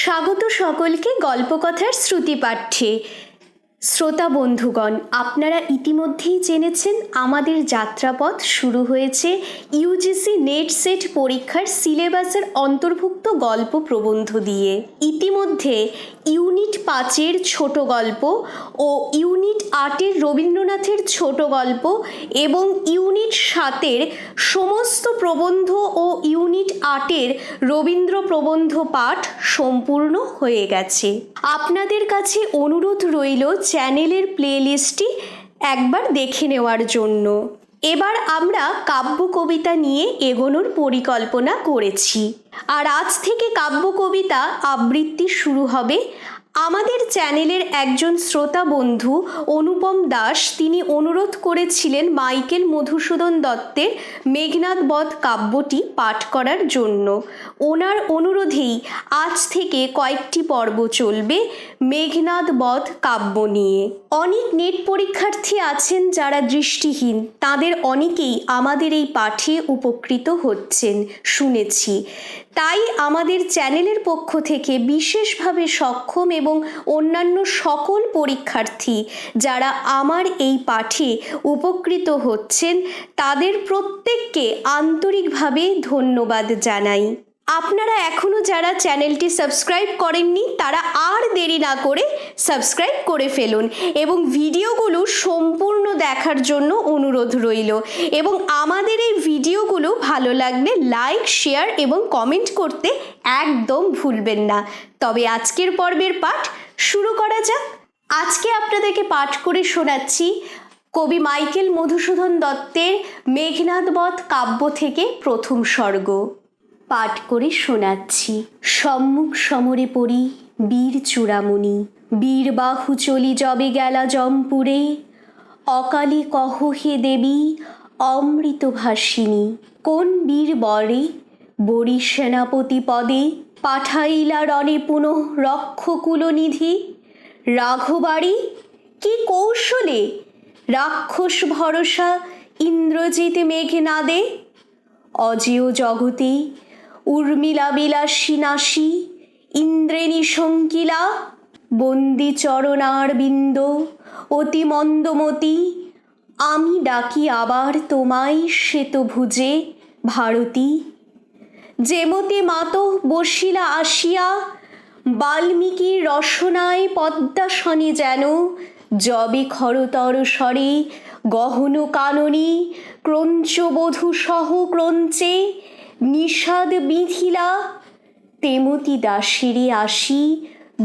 স্বাগত সকলকে গল্পকথার শ্রুতিপাঠ্যে। শ্রোতা বন্ধুগণ, আপনারা ইতিমধ্যেই জেনেছেন আমাদের যাত্রাপথ শুরু হয়েছে ইউজিসি নেট সেট পরীক্ষার সিলেবাসের অন্তর্ভুক্ত গল্প প্রবন্ধ দিয়ে। ইতিমধ্যে ইউনিট 5-এর ছোট গল্প ও ইউনিট 8-এর রবীন্দ্রনাথের ছোট গল্প এবং ইউনিট 7-এর সমস্ত প্রবন্ধ ও ইউনিট 8-এর রবীন্দ্র প্রবন্ধ পাঠ সম্পূর্ণ হয়ে গেছে। আপনাদের কাছে অনুরোধ রইল চ্যানেলের প্লেলিস্টটি একবার দেখে নেওয়ার জন্য। এবার আমরা কাব্য কবিতা নিয়ে এগোনোর পরিকল্পনা করেছি, আর আজ থেকে কাব্য কবিতা আবৃত্তি শুরু হবে। আমাদের চ্যানেলের একজন শ্রোতা বন্ধু অনুপম দাস, তিনি অনুরোধ করেছিলেন মাইকেল মধুসূদন দত্তের মেঘনাদ বধ কাব্যটি পাঠ করার জন্য। ওনার অনুরোধেই আজ থেকে কয়েকটি পর্ব চলবে মেঘনাদ বধ কাব্য নিয়ে। অনেক নেট পরীক্ষার্থী আছেন যারা দৃষ্টিহীন, তাদের অনেকেই আমাদের এই পাঠে উপকৃত হচ্ছেন শুনেছি। তাই আমাদের চ্যানেলের পক্ষ থেকে বিশেষভাবে সক্ষম এবং অন্যান্য সকল পরীক্ষার্থী যারা আমার এই পাঠে উপকৃত হচ্ছেন তাদের প্রত্যেককে আন্তরিকভাবে ধন্যবাদ জানাই। আপনারা এখনও যারা চ্যানেলটি সাবস্ক্রাইব করেননি তারা আর দেরি না করে সাবস্ক্রাইব করে ফেলুন এবং ভিডিওগুলো সম্পূর্ণ দেখার জন্য অনুরোধ রইল। এবং আমাদের এই ভিডিওগুলো ভালো লাগলে লাইক, শেয়ার এবং কমেন্ট করতে একদম ভুলবেন না। তবে আজকের পর্বের পাঠ শুরু করা যাক। আজকে আপনাদেরকে পাঠ করে শোনাচ্ছি কবি মাইকেল মধুসূদন দত্তের মেঘনাদ বধ কাব্য থেকে প্রথম সর্গ। পাঠ করে শোনাচ্ছি। সম্মুখ সমরে পড়ি বীর চূড়ামণি, বীর বাহু চলি যবে গেলা জমপুরে, অকালে কহ হে দেবী অমৃত ভাসিনী, কোন বীর বরে বরি সেনাপতি পদে, পাঠাইলা রণে পুনঃ রক্ষকুলনিধি, রাঘবাড়ি কি কৌশলে রাক্ষস ভরসা ইন্দ্রজিৎ মেঘনাদে, অজেয় জগতে উর্মিলা বিলাসী নাসী ইন্দ্রেণী শঙ্কিলা, বন্দি চরণার বিন্দ অতি মন্দমতি, আমি ডাকি আবার তোমায় শ্বেতভুজে ভারতী, যেমতে মাত বসিলা আসিয়া বাল্মীকির রসনায় পদ্মাসনে, যেন যবে খরতর স্বরে গহন কাননে ক্রঞ্চবধূ সহ ক্রঞ্চে নিষাদ বিধিলা, তেমতি দাসেরে আসি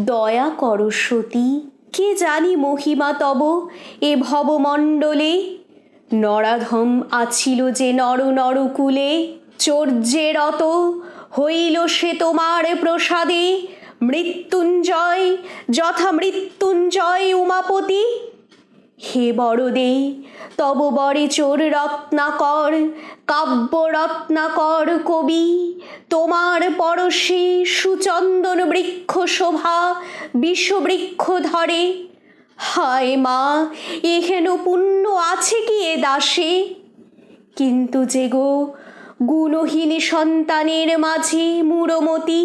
দয়া কর সতী, কে জানি মহিমা তব এ ভবমণ্ডলে, নরাধম আছিল যে নর নরকুলে, চর্যেরত হইল সে তোমার প্রসাদে, মৃত্যুঞ্জয় যথা মৃত্যুঞ্জয় উমাপতি, হে বরদে তব বরে চোর রত্নাকর কাব্য রত্নাকর কবি, তোমার পরশে সুচন্দন বৃক্ষ শোভা বিষবৃক্ষ ধরে, হায় মা এহেন পুণ্য আছে কি এ দাসে, কিন্তু যে গো গুণহীনী সন্তানের মাঝে মূঢ়মতি,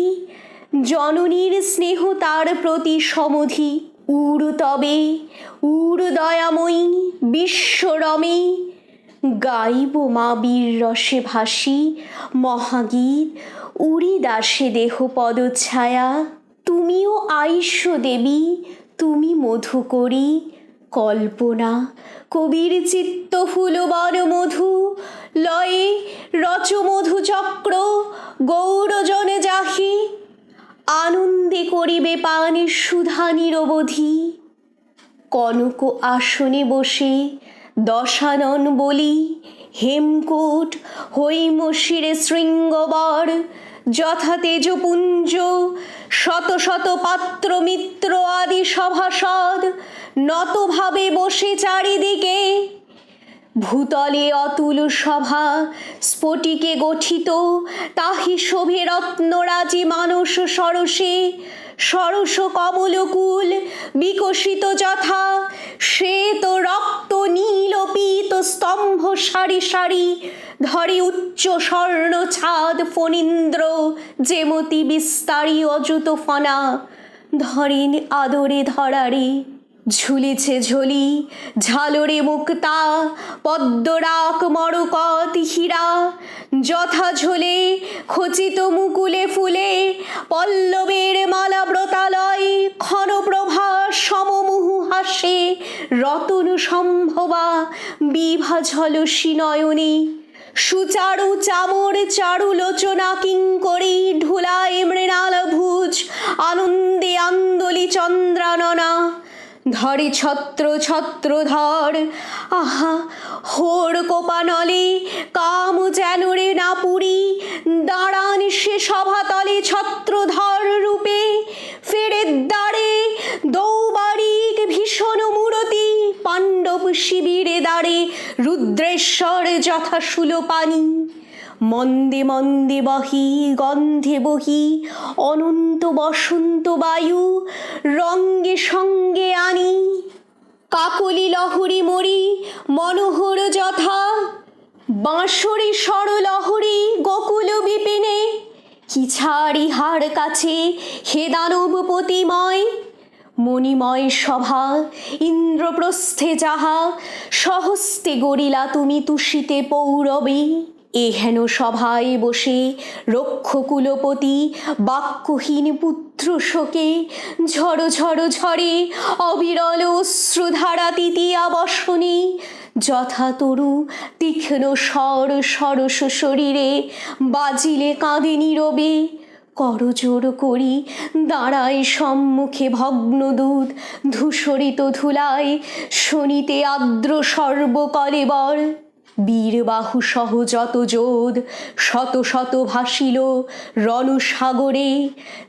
জননীর স্নেহ তার প্রতি সমধি, উড় তবে উড় দয়াময়ী বিশ্বরমে, গাইব মা বীর রসে ভাসি মহাগীত, উড়ি দাসে দেহ পদছায়া, তুমিও আইস দেবী তুমি মধু করি কল্পনা, কবির চিত্ত ফুলবন মধু লয়ে রচ মধু চক্র গৌরজনে যাহি, আনন্দে করিবে পান সুধা নিরবধি, কনক আসনে বসে দশানন বলি, হেমকূট হৈমশিরে শৃঙ্গবর যথা তেজপুঞ্জ, শত শত পাত্র মিত্র আদি সভাসদ নতভাবে বসে চারিদিকে, ভূতলে অতুল সভা স্ফটিকে গঠিত, তাহি শোভে রত্নরাজি মানস সরসে। সরস কমলকুল বিকশিত যথা, শ্বেত রক্ত নীল পীত স্তম্ভ সারি সারি। ধরে উচ্চ স্বর্ণ ছাদ ফণীন্দ্র, যেমতি বিস্তারী অযুত ফনা। ধরেন আদরে ধরারে, ঝুলেছে ঝুলি ঝালরে মুক্তা। পদ্মরাক মরকত হীরা, যথা ঝোলে খচিত মুকুলে ফুলে। পল্লবের মালা ব্রতালয়, ক্ষণপ্রভা সমমুহু হাসে। রতন সম্ভবা বিভা ঝলসি নয়নে, সুচারু চামর চারু লোচনা কিঙ্করী। ঢুলায় মৃণাল ভুজ আনন্দে আন্দোলি চন্দ্রাননা। ধরে ছত্র ছত্রধর, আহা হোর কোপানলে। কাম যেন রে না পুরি, দাঁড়ান সে সভাতলে ছত্রধর রূপে। ফেরের দ্বারে দৌবারিক ভীষণ মূরতি, পাণ্ডব শিবিরে দ্বারে রুদ্রেশ্বর যথা শূলপাণি। মন্দে মন্দে বহি গন্ধে বহি, অনন্ত বসন্ত বায়ু রঙ্গে সঙ্গে আনি। কাকলি লহরী মরি মনোহর যথা, বাঁশরি স্বরলহরী গোকুল বিপিনে। কি ছাড়ি হার কাছে হে দানবপতিময়, মণিময় সভা ইন্দ্রপ্রস্থে যাহা। সহস্তে গড়িলা তুমি তুষিতে পৌরবে। এহেন সভায় বসে রক্ষ কুলপতি, বাক্যহীন পুত্র শোকে। ঝড় ঝড় ঝরে অবিরল অশ্রুধারা তৃতীয়া বসনে। যথা তরু তীক্ষ্ণ স্বর সরস শরীরে, বাজিলে কাঁদে নীরবে। করজোড় করি দাঁড়ায় সম্মুখে ভগ্নদূত, ধূসরিত ধুলায় শোনিতে আর্দ্র সর্বকলেবর। বীরবাহু সহ যত যোধ শত শত ভাসিল রণসাগরে।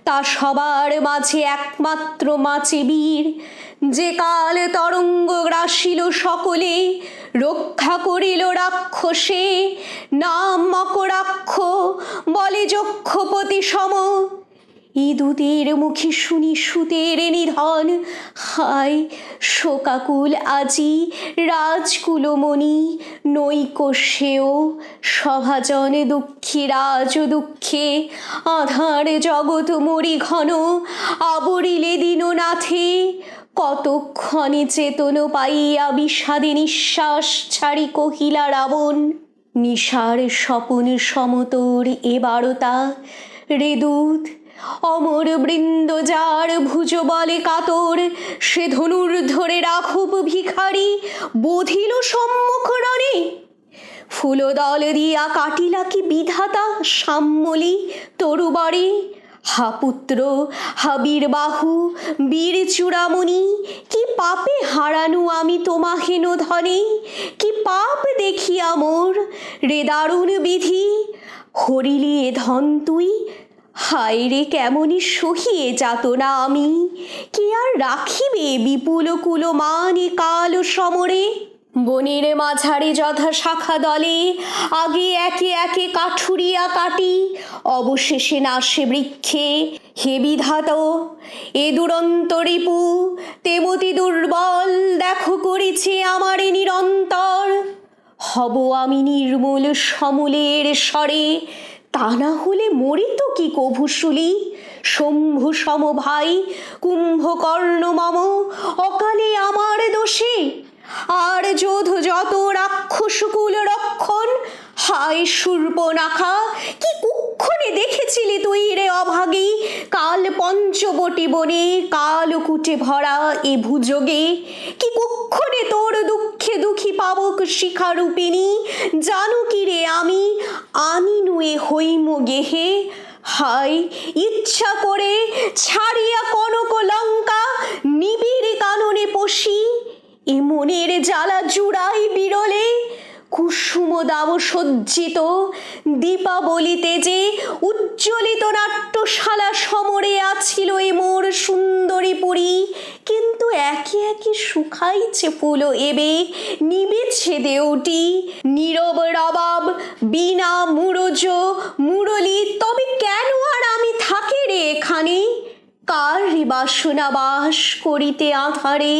তা সবার মাঝে একমাত্র মাঝে বীর, যে কাল তরঙ্গ গ্রাসিল সকলে। রক্ষা করিল রাক্ষসে, নাম মকরাক্ষ বলে যক্ষপতি সম। ইদুতের মুখে শুনি সুতের নিধন, হায় শোকাকুল আজি রাজকুলমণি। নৈকস্যেও সভাজন দুঃখী রাজ দুঃখে। আধার জগৎ মরি ঘন আবরিলে দীননাথে। কতক্ষণে চেতন পাইয়া বিষাদে নিঃশ্বাস ছাড়ি কহিলা রাবণ। নিশার স্বপন সমতর এ বারতা, রেদূত অমর বৃন্দ যার ভুজ বলে কাতর। সে ধনুর ধরে রাঘব ভিখারি বধিল সম্মুখ রণে। ফুলদল দিয়া কাটিলা কি বিধাতা সাম্যলি তরুবরে। হা পুত্র হা বীরবাহু বীর চূড়ামণি, কি পাপে হারানু আমি তোমাহেন ধনে। কি পাপ দেখিয়া মোর রে দারুণ বিধি, হরিলি এ ধন তুই। হায় রে কেমনই সহিয়ে যাতনা আমি, কে আর রাখিবে বিপুল কুলমান এ কাল সমরে। বনের মাঝারে যথা শাখা দলে, আগে একে একে কাঠুরিয়া কাটি। অবশেষে নাশে বৃক্ষে। হে বিধাত এ দুরন্ত রিপু, তেমতি দুর্বল দেখো করিছে আমারে নিরন্তর। হব আমি নির্মূল সমূলের স্বরে, তা না হলে মরিত কি কভুশুলি। শম্ভু সম ভাই কুম্ভকর্ণ মম, অকালে আমার দোষে। আর যোধ যত রাক্ষসকুল রক্ষণ, হায় শূর্পণখা কি কুক্ষণে দেখেছিলি তুই রে অভাগী। কাল পঞ্চবটি বনে কালকূটে ভরা এ ভুযোগে। কি কুক্ষণে তোর দুঃখে দুঃখী পাবক শিখারূপিণী। জানু কি রে আমি আনিনু এ হইম গেহে। হায় ইচ্ছা করে ছাড়িয়া কনক লঙ্কা, নিবিড় কাননে পশি। এ মনের জ্বালা জুড়াই বিরলে। কুসুম দাব সজ্জিত দীপাবলিতে যে উজ্জ্বলিত নাট্যশালা সমরে আছিল এ মোর সুন্দরী পুরী। কিন্তু একে একে শুকাইছে ফুলো এবে, নিবেছে দেওটি, নীরব রবাব বিনা মুরজ মুরলি, তবে কেন আর আমি থাকি রে এখানে, কার রে বাসনা বাস করিতে আধারে,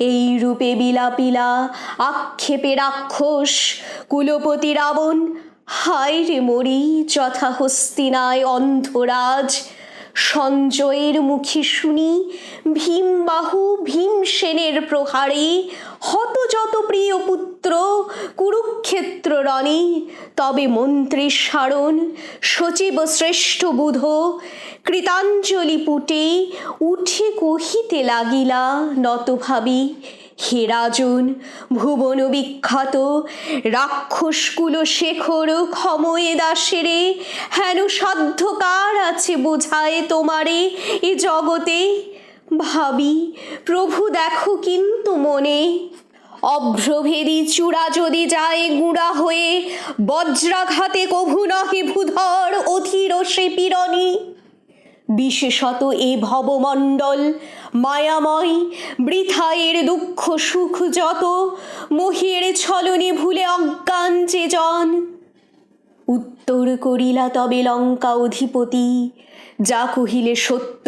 এই রূপে বিলাপিলা আক্ষেপে রাক্ষস কুলপতি রাবণ, হায় রে মরি যথা হস্তিনায় অন্ধরাজ, সঞ্জয়ের মুখে শুনি ভীমবাহু ভীমসেনের প্রহারে, হত যত প্রিয় পুত্র কুরুক্ষেত্র রণে, তবে মন্ত্রীর সারণ সচিব শ্রেষ্ঠ বুধ, কৃতাঞ্জলি পুটে উঠে কহিতে লাগিলা নত ভাবি, হে রাজন ভুবন বিখ্যাত রাক্ষসকুল শেখর ক্ষময়ে দাসেরে, হেন সাধ্যকার আছে বোঝায় তোমারে এ জগতে, ভাবি প্রভু দেখো কিন্তু মনে, অভ্রভেদী চূড়া যদি যায় গুঁড়া হয়ে, বজ্রাঘাতে কভু নহে ভূধর অধীর সে পীড়নী, বিশেষত এ ভবমণ্ডল মায়াময়, বৃথা এর দুঃখ সুখ যত, মোহের ছলনে ভুলে অজ্ঞান যে জন, উত্তর করিলা তবে লঙ্কা অধিপতি, যা কহিলে সত্য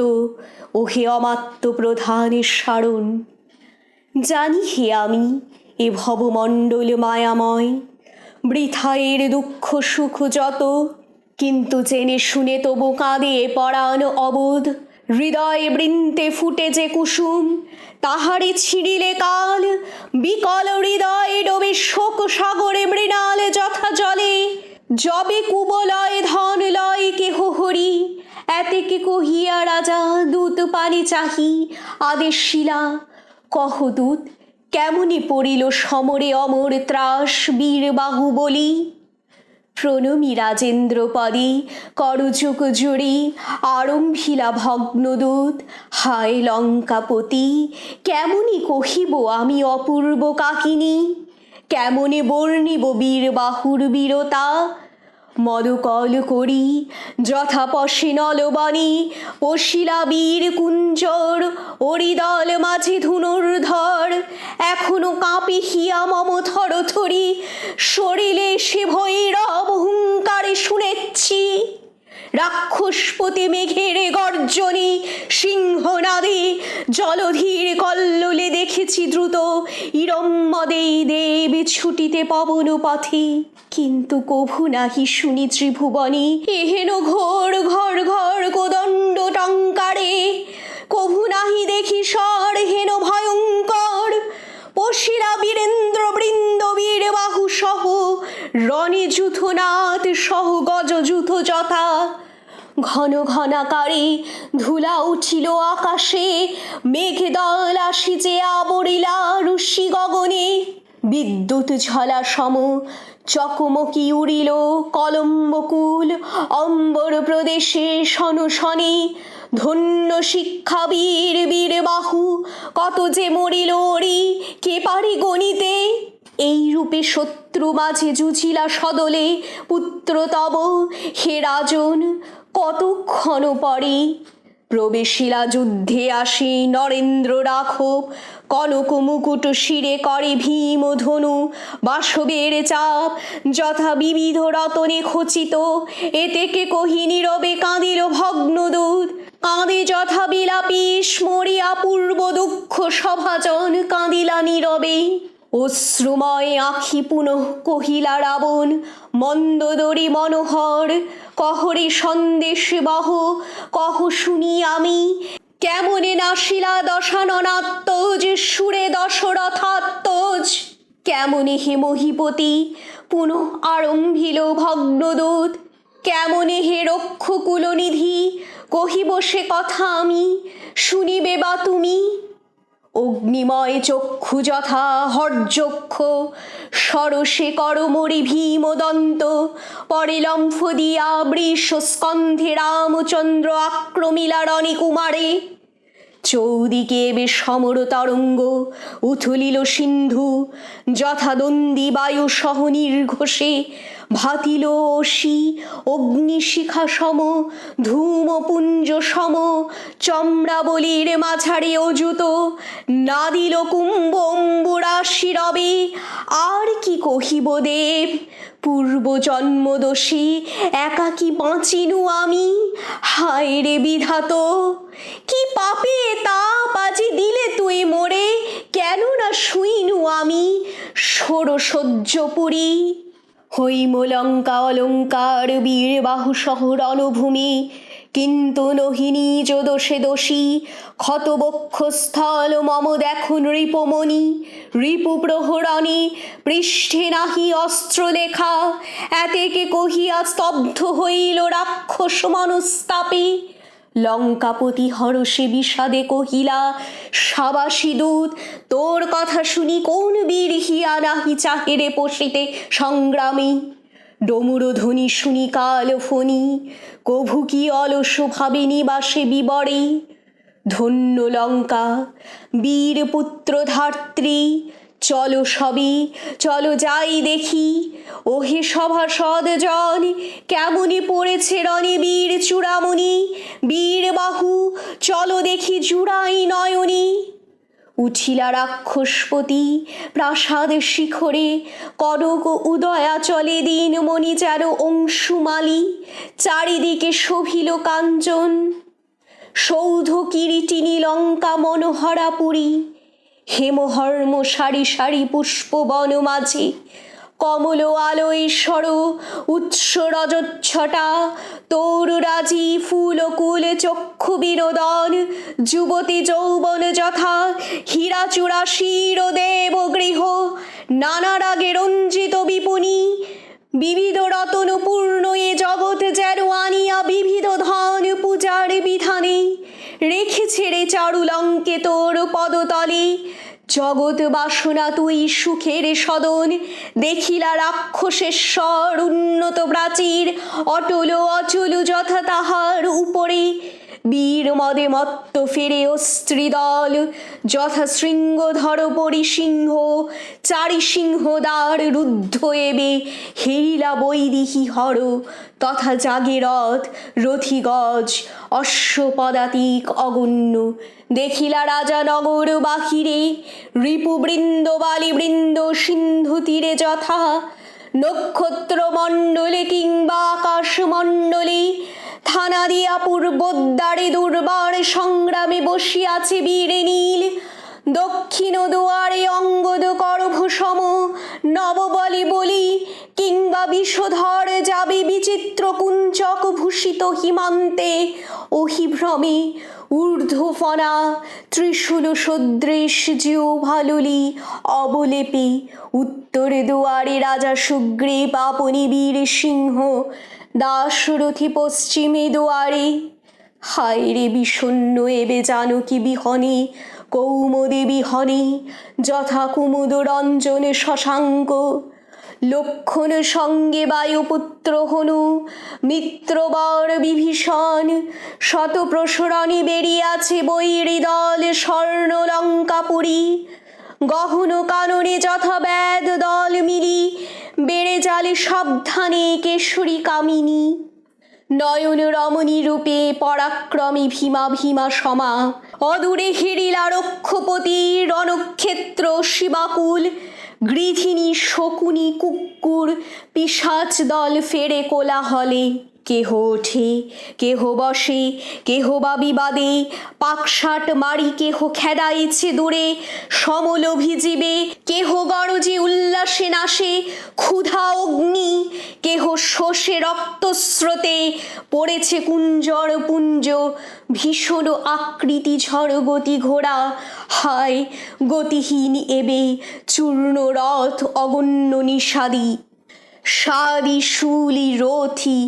ওহে অমাত্য প্রধানের সারণ, জানি হে আমি এ ভবমণ্ডল মায়াময়, বৃথা এর দুঃখ সুখ যত, কিন্তু জেনে শুনে তবু কাঁদে পরাণ অবোধ, হৃদয়ে বৃন্তে ফুটে যে কুসুম, তাহারে ছিঁড়িলে কাল, বিকল হৃদয়ে ডোবে শোক সাগরে মৃণাল যথা জলে, যবে কুবলয় ধন লয় কেহ হরি, এতেকে কহিয়া রাজা দূত পানি চাহি আদেশশিলা, কহ দূত কেমনি পড়িল সমরে অমর ত্রাস বীর বাহুবলী, প্রণমী রাজেন্দ্র পদে করযোগ জুড়ি আরম্ভিলা ভগ্নদূত, হায় লঙ্কাপতি কেমনি কহিব আমি অপূর্ব কাহিনী, কেমনে বর্ণিব বীর বাহুর বীরতা, মদকল করি যথা পশে নলবনে, পশিলা বীর কুঞ্জর অরিদল মাঝে ধনুর্ধর, এখনো কাঁপে হিয়া মম থরথরি, শরীরে সে ভৈরব হুঙ্কারে শুনেছি, রাক্ষসপতি মেঘের গর্জনে সিংহনাদে, জলধীর কল্লোলে দেখেছি দ্রুত ইরম্মদে দেব ছুটিতে পবন পথে, কিন্তু কভু নাহি শুনি ত্রিভুবনে এহেন ঘোর ঘর ঘর কোদণ্ড টঙ্কারে, কভু নাহি দেখি স্বর হেন ভয়ঙ্কর, পশিলা বীরেন্দ্র বৃন্দ বীর বাহু সহ, রণে যূথনাথ সহ গজ যূথ যথা, ঘন ঘনাকারে ধুলা উঠিল আকাশে, মেঘদল আসিছে আবরিলা ঋষি গগনে, বিদ্যুৎ ঝলা সম চকমকি উড়িল কলম্বকুল, অম্বর প্রদেশে শনশনে, ধন্য শিক্ষা বীর বীর বাহু, কত যে মরিল ওরি কে পারে গণিতে, এই রূপে শত্রু মাঝে জুঝিলা সদলে পুত্র তব, হে রাজন কতক্ষণ পরে, প্রবেশিলা যুদ্ধে আসি নরেন্দ্র রাঘব, কনক মুকুট শিরে করে ভীম ধনু, বাসবের চাপ যথা বিবিধ রতনে খচিত, এতেকে কহি নীরবে কাঁদিল ভগ্নদূত, কাঁদে যথা বিলাপী স্মরিয়া পূর্ব দুঃখ সভাজন, কাঁদিলা নীরবে অশ্রুময় আখি পুনঃ কহিলা রাবণ, মন্দোদরী মনোহর কহরে সন্দেশ বহ, কহ শুনি আমি কেমনে নাশিলা দশাননাত্মজ সুরে দশরথাত্মজ, কেমনে হে মহিপতি পুনঃ আরম্ভিল ভগ্নদূত, কেমনে হে রক্ষকুলনিধি কহিব সে কথা আমি, শুনিবে বা তুমি, অগ্নিময় চক্ষু যথা হর্যক্ষ, সরসে করমরি ভীমদন্ত, পরে লম্ফ দিয়া বৃষ স্কন্ধে রামচন্দ্র আক্রমিলা রণে কুমারে, চৌদিকে বে সমর তরঙ্গ উথলিল সিন্ধু, যথা দন্দি বায়ু সহ নির্ঘোষে, ভাতিল অসি অগ্নিশিখা সম ধূমপুঞ্জ সম চম্রাবলীর মাঝারে অযুত নাদিল কুম্ভ অম্বুরাশি রবে। আর কি কহিব দেব, পূর্বজন্মদোষী একাকী বাঁচিনু আমি। হায় রে বিধাত, কি পাপে তাপ আজি দিলে তুই মোরে, কেন না শুইনু আমি ষোড়শয্যপুরী। হৈমলঙ্কা অলঙ্কার বীরবাহু সহ রণভূমি, কিন্তু নহি নিজ দোষে দোষী। ক্ষতবক্ষস্থল মম দেখুন রিপমণি, রিপু প্রহরণে পৃষ্ঠে নাহি অস্ত্র লেখা। এতেকে কহিয়া স্তব্ধ হইল রাক্ষস মনস্তাপে। লঙ্কাপতি হরষে বিষাদে কহিলা, সাবাসী দূত, তোর কথা শুনি কোন বীর হিয়া নাহি চাহেরে পশিতে সংগ্রামে। ডমুর ধ্বনি শুনি কাল ফণি, কভু কি অলস ভাবে নিবাসে বিবরে। ধন্য লঙ্কা বীর পুত্র ধাত্রী, চলো সবে চলো যাই দেখি। ওহে সভাসদ জন, কেমনি পড়েছে রণে বীর চূড়ামণি। বীরবাহু চলো দেখি জুড়াই নয়নি। উঠিলা রাক্ষসপতি প্রাসাদ শিখরে, কনক উদয়া চলে দিনমণি যেন অংশুমালী। চারিদিকে শোভিল কাঞ্চন সৌধ কিরীটিনী লঙ্কা মনোহরা পুরী। হেমহর্ম সারি সারি পুষ্পবন মাঝে, কমল আলোয় সর উৎস রজচ্ছটা। তরুরাজি ফুলকুল চক্ষু বিনোদন, যুবতী যৌবন যথা হীরাচূড়া শিরদেব গৃহ। নানা রাগে রঞ্জিত বিপুনি, বিবিধ রতন পূর্ণ এ জগৎ যেন আনিয়া বিবিধ ধন পূজার বিধানে। রেখেছে রে চারুলঙ্কে তোর পদতলে, জগৎ বাসনা তুই সুখের সদন। দেখিলা রাক্ষসেশ্বর উন্নত প্রাচীর, অটল অচল যথা তাহার উপরে। বীর মদে মত্ত ফেরে অস্ত্রীদল, যথা শৃঙ্গধর পরিসিংহ। চারি সিংহদ্বার রুদ্ধ এবে, হেরিলা বৈদিহী হর। তথা জাগে রথ রথিগজ অশ্বপদাতিক অগণ্য। দেখিলা রাজা নগর বাহিরে, রিপুবৃন্দ বালিবৃন্দ সিন্ধু তীরে যথা। নক্ষত্র মণ্ডলে কিংবা আকাশ মণ্ডলে, থানা দিয়া পূর্বোদ্বারে দুর্বার সংগ্রামে বসিয়াছে বীর নীল। দক্ষিণ দুয়ারে অঙ্গদ করভ সম নববলি বলি, কিংবা বিষধর যাবে বিচিত্র কুঞ্চক ভূষিত হিমান্তে অহিভ্রমে। ঊর্ধ্বফনা ত্রিশূল সদৃশ জিহ্বালুলি অবলেপে, উত্তর দুয়ারে রাজা সুগ্রীব আপনি বীর সিংহ। দাশরথী পশ্চিমে দুয়ারে, হায় রে বিষণ্ণ এবে জানকী বিহনে কৌমদী বিহনে। যথা কুমুদ রঞ্জন শশাঙ্ক, লক্ষণ সঙ্গে বায়ুপুত্র হনু। মিত্রবর বিভীষণ শত প্রসরণে বেরিয়াছে বৈরী দল স্বর্ণ লঙ্কাপুরী। গহন কাননে যথা বেদ দল মিলি, বেড়ে জালে সাবধানে কেশরী কামিনী। নয়ন রমণী রূপে পরাক্রমী ভীমা ভীমা সমা, অদূরে হেরিলা রক্ষপতি রণক্ষেত্র শিবাকুল। গৃধিনী শকুনি কুক্কুর পিশাচ দল ফেরে কোলাহলে। কেহ ওঠে কেহ বসে, কেহ বা বিবাদে পাকশাট মারি, কেহ খেদাইছে দূরে সমলোভী জীবে। কেহ গরজে উল্লাসে নাশে ক্ষুধা অগ্নি, কেহ শোষে রক্তস্রোতে পড়েছে কুঞ্জর পুঞ্জ। ভীষণ আকৃতি ঝড় গতি ঘোড়া, হায় গতিহীন এবে চূর্ণ রথ অগণ্য নিষাদি। সাদি শূলি রথি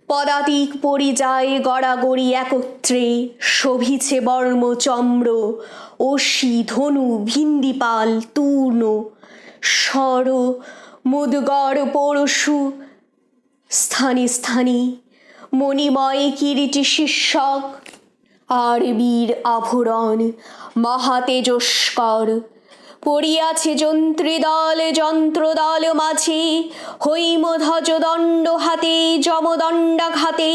পদাতিক পরিযায় গড়াগড়ি একত্রে। শোভিছে বর্ম চম্র অসি ধনু ভিন্দিপাল তূর্ণ। স্বর মুদগর পরশু স্থানে স্থানে, মণিময় কিরীটি শীর্ষক। আর বীর আভরণ মহাতেজস্কর, পড়িয়াছে যন্ত্রীদল যন্ত্রদল মাঝে, হৈমধ্বজ দণ্ড হাতে যমদণ্ডাঘাতে,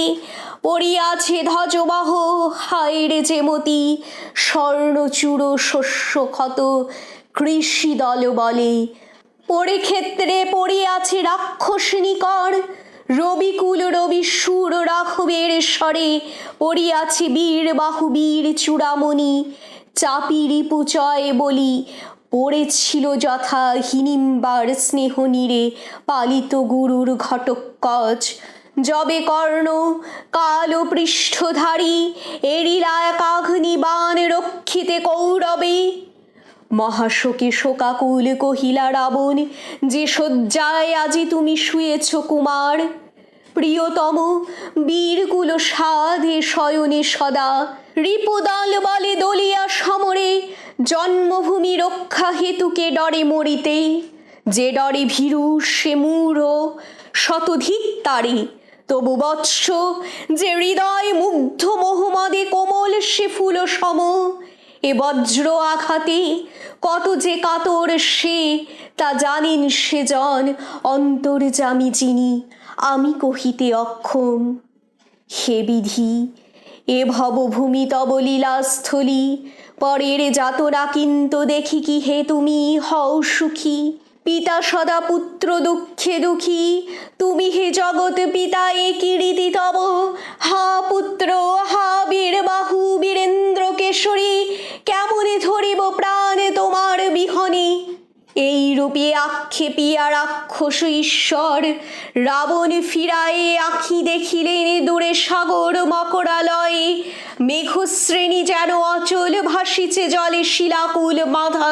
পড়িয়াছে ধ্বজবাহ হায়রে যেমতি, স্বর্ণচূড় শস্য ক্ষত কৃষি দল বলে, পড়ে ক্ষেত্রে পড়িয়াছে রাক্ষসিনীকর, রবিকুল রবি সুর রাঘবের স্বরে, পড়িয়াছে বীর বাহুবীর চূড়ামণি, চাপি রিপুচয় বলি, পড়েছিল যথা হিনিম্বার স্নেহ নীরে পালিত গুরুর ঘটকচ, যবে কর্ণ কালো পৃষ্ঠধারী এরিলা একাগ্নি বাণ রক্ষিতে কৌরবে, মহাশোকে শোকাকুল কহিলা রাবণ, যে শয্যায় আজি তুমি শুয়েছ কুমার, প্রিয়তম বীরকুল সাধে শয়নে সদা, রিপুদল বলে দলিয়া সমরে, জন্মভূমি রক্ষা হেতুকে ডরে মরিতে, যে ডরে ভীরু সে মূঢ় শতধিক তারে, তবু বৎস যে হৃদয় মুগ্ধ মোহমদে কোমল সে ফুল সম, এ বজ্র আঘাতে কত যে কাতর সে, তা জানেন সেজন অন্তর্যামী যিনি, আমি কহিতে অক্ষম। হে বিধি, এ ভবভূমি তব লীলাস্থলী, পরের যাতনা কিন্তু দেখি কি হে তুমি হও সুখী, পিতা সদা পুত্র দুঃখে দুঃখী, তুমি হে জগৎ পিতা এ কি রীতি তব, হা পুত্র হা বীর বাহু বীরেন্দ্র কেশরী, কেমনে ধরিব প্রাণ তোমার বিহনে, এই রূপে আক্ষেপিয়া রাক্ষস ঈশ্বর রাবণ ফিরায়ে আঁখি দেখিলেন দূরে সাগর মকরালয়ে, মেঘশ্রেণী যেন অচল ভাসিছে জলে শিলাকুল বাঁধা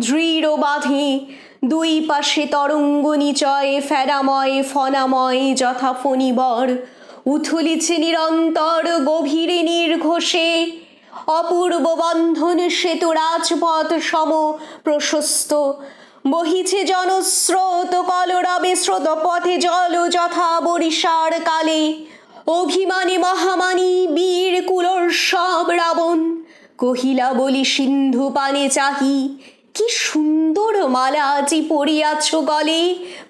দৃঢ় বাঁধে, দুই পাশে তরঙ্গ নিচয় ফেনাময় ফনাময় যথা ফণিবর, উথলিছে নিরন্তর গভীরে নির্ঘোষে, অপূর্ব বন্ধন সেতু রাজপথ সম প্রশস্ত, বহিছে জনস্রোত কলরবে স্রোত পথে জল যথা বরিশার কালে, অভিমানী মহামানী বীর কুলর সব রাবণ, কহিলা বলি সিন্ধু পানে চাহি, কি সুন্দর মালা আজি পড়িয়াছ গলে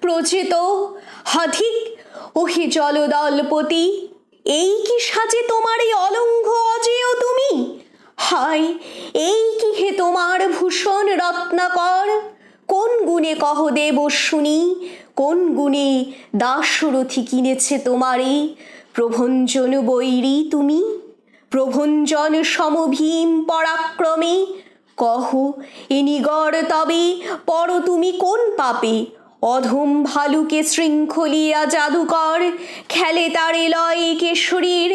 প্রচিত, হাধিক ওহে জলদলপতি, এই কি সাজে তোমার এই অলঙ্ঘ অজেয় তুমি, হায় এই কি হে তোমার ভূষণ রত্নাকর, কোন গুণে কহ দেব শুনি, কোন গুণে দাসরথী কিনেছে তোমারে, প্রভঞ্জন বৈরী তুমি, প্রভঞ্জন সমভীম পরাক্রমে, কহ এ নিগড় তবে পর তুমি কোন পাপে, অধম ভালুকে শৃঙ্খলিয়া জাদুকর খেলে তারে লয়ে কেশরীর,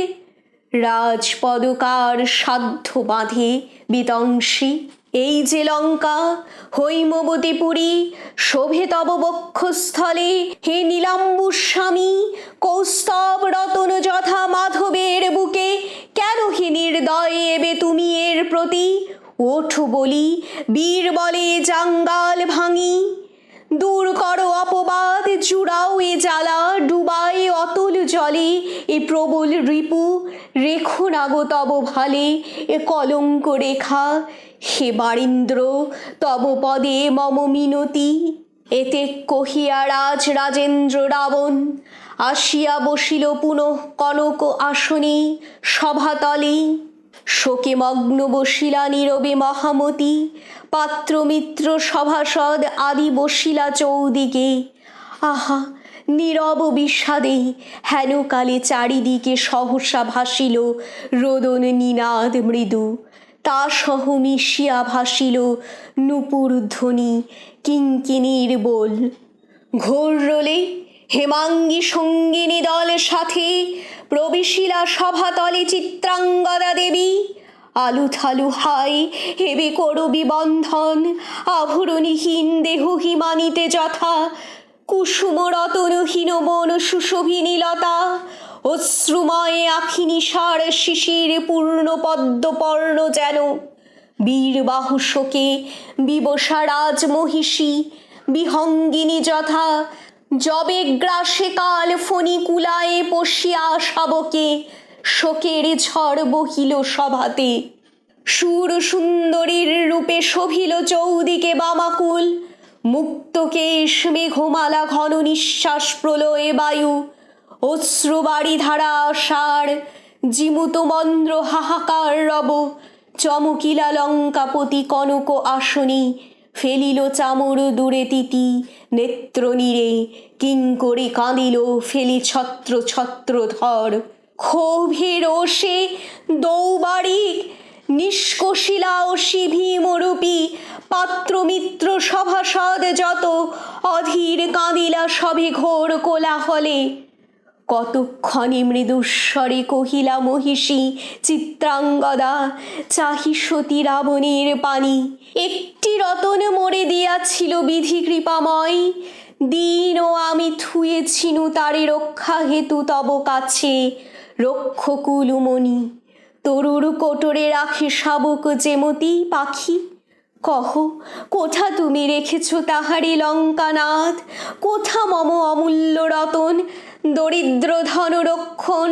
রাজপদকার সাধ্য বাঁধে বিতংশী, এই যে লঙ্কা হৈমবতীপুরী শোভে তব বক্ষস্থলে, হে নীলাম্বুর স্বামী কৌস্তব রতন যথা মাধবের বুকে, কেন হে নির্দয়ে এবে তুমি এর প্রতি, ওঠ বলি বীর বলে জাঙ্গাল ভাঙি, দূর করো অপবাদ জুড়াও এ জ্বালা, ডুবাই অতল জলে এ প্রবল রিপু, রেখো না গো তব ভালে এ কলঙ্ক রেখা, হে বারীন্দ্র তব পদে মম মিনতি, এতে কহিয়া রাজ রাজেন্দ্র রাবণ, আসিয়া বসিল পুনঃ কনক আসনে সভাতলে, শোকে মগ্ন বসিলা নীরবে মহামতি, পাত্র মিত্র সভাসদ আদি বসিলা চৌদিকে, আহা নীরব বিষাদে হেন কালে চারিদিকে সহসা ভাসিল রোদন নিনাদ মৃদু, তা সহ মিশিয়া ভাসিল নূপুর ধ্বনি কিঙ্কিণীর বোল, ঘোর রোলে হেমাঙ্গী সঙ্গিনী দল সাথে প্রবিশিলা সভাতলে চিত্রাঙ্গদা দেবী, আলু থালু হাই হেবে করবি বন্ধন, আভরণীহীন দেহ হিমানিতে যথা, কুসুম রতনহীন বন সুশোভিনী লতা, অশ্রুময়ে আখি নিশার শিশির পূর্ণ পদ্মপর্ণ যেন, বীরবাহু শোকে বিবশা রাজ মহিষী বিহঙ্গিনী যথা, যবে গ্রাসে কাল ফণি কুলায়ে পশিয়া শাবকে, শোকের ঝড় বহিল সভাতে, সুর সুন্দরীর রূপে শোভিল চৌদিকে বামাকুল, মুক্ত কেশ মেঘমালা ঘন নিঃশ্বাস প্রলয়ে বায়ু, অশ্রুবাড়ি ধারা আষাঢ় জিমুত মন্দ্র হাহাকার রব, চমকিলা লঙ্কাপতি কনক আসনি, ফেলিল চামর দূরে তিতি নেত্রনীরে, কিঙ্করি কাঁদিল ফেলি ছত্র ছত্র ধর, ক্ষোভে রোষে দৌবারিক নিষ্কশিলা ও ভীমরূপী পাত্রমিত্র সভাসদ যত, অধীর কাঁদিলা সবে ঘোর কোলাহলে। কতক্ষণে মৃদুস্বরে কহিলা মহিষী চিত্রাঙ্গদা, চাহি সতী রাবণের পানি, একটি রতন মোরে দিয়াছিল বিধি কৃপাময়, দিন ও আমি থুয়েছিনু তারে রক্ষা হেতু তব কাছে, রক্ষকুলুমণি তরুর কোটরে রাখে শাবক যেমতি পাখি, কহ কোথা তুমি রেখেছ তাহারে লঙ্কানাথ, কোথা মম অমূল্য রতন দরিদ্র ধন রক্ষণ,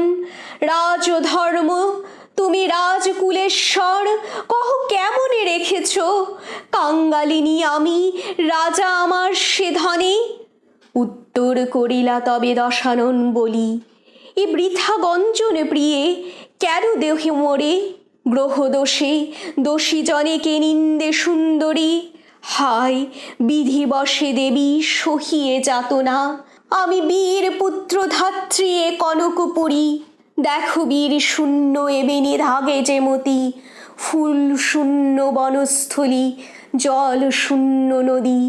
রাজধর্ম তুমি রাজকুলেশ্বর, কহ কেমনে রেখেছ, কাঙ্গালিনী আমি রাজা আমার সে ধনে। উত্তর করিলা তবে দশানন বলি, এ বৃথা গঞ্জন প্রিয়ে কেন দেহে মোরে, গ্রহদোষে দোষী জনে কে নিন্দে সুন্দরী, হায় বিধিবশে দেবী সহিয়ে যাতনা, আমি বীর পুত্র ধাত্রী এ কনকপুরী, দেখো বীর শূন্য এবেনি ধাগে যেমতি, ফুল শূন্য বনস্থলী জল শূন্য নদী,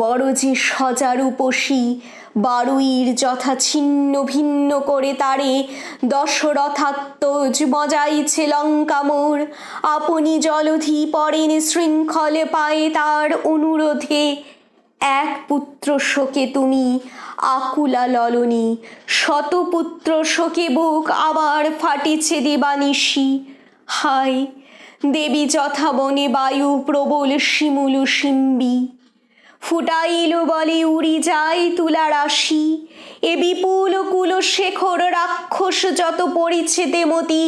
বড় যে সজারূপসী বারুইর যথা ছিন্ন ভিন্ন করে তারে, দশরথাত্মজ মজাইছে লঙ্কা মোর, আপনি জলধি পড়েন শৃঙ্খলে পায়ে তার অনুরোধে, এক পুত্র শোকে তুমি আকুলা ললনী, শতপুত্র শোকে বুক আবার ফাটিছে দিবানিশি, হায় দেবী যথা বনে বায়ু প্রবল শিমুলু শিম্বি, ফুটাইল বলে উড়ি যায় তুলা রাশি, এ বিপুল কুল শেখর রাক্ষস যত পড়িছে তেমতি,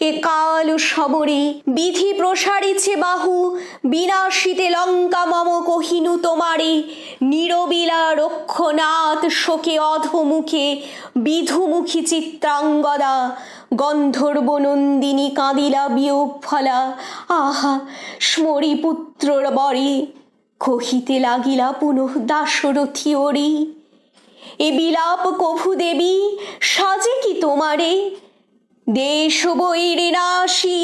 এ কাল সমরে বিধি প্রসারিছে বাহু, বিনাশিতে লঙ্কা মম কহিনু তোমারে, নীরবিলা রক্ষনাথ শোকে অধমুখে বিধুমুখী চিত্রাঙ্গদা, গন্ধর্ব নন্দিনী কাঁদিলা বিয়োগ ফলা, আহা স্মরি পুত্রর বরে, কহিতে লাগিলা পুনঃ দাশরথী ওরি, এ বিলাপ কভু দেবী সাজে কি তোমারে, দেশ বৈরে নাশি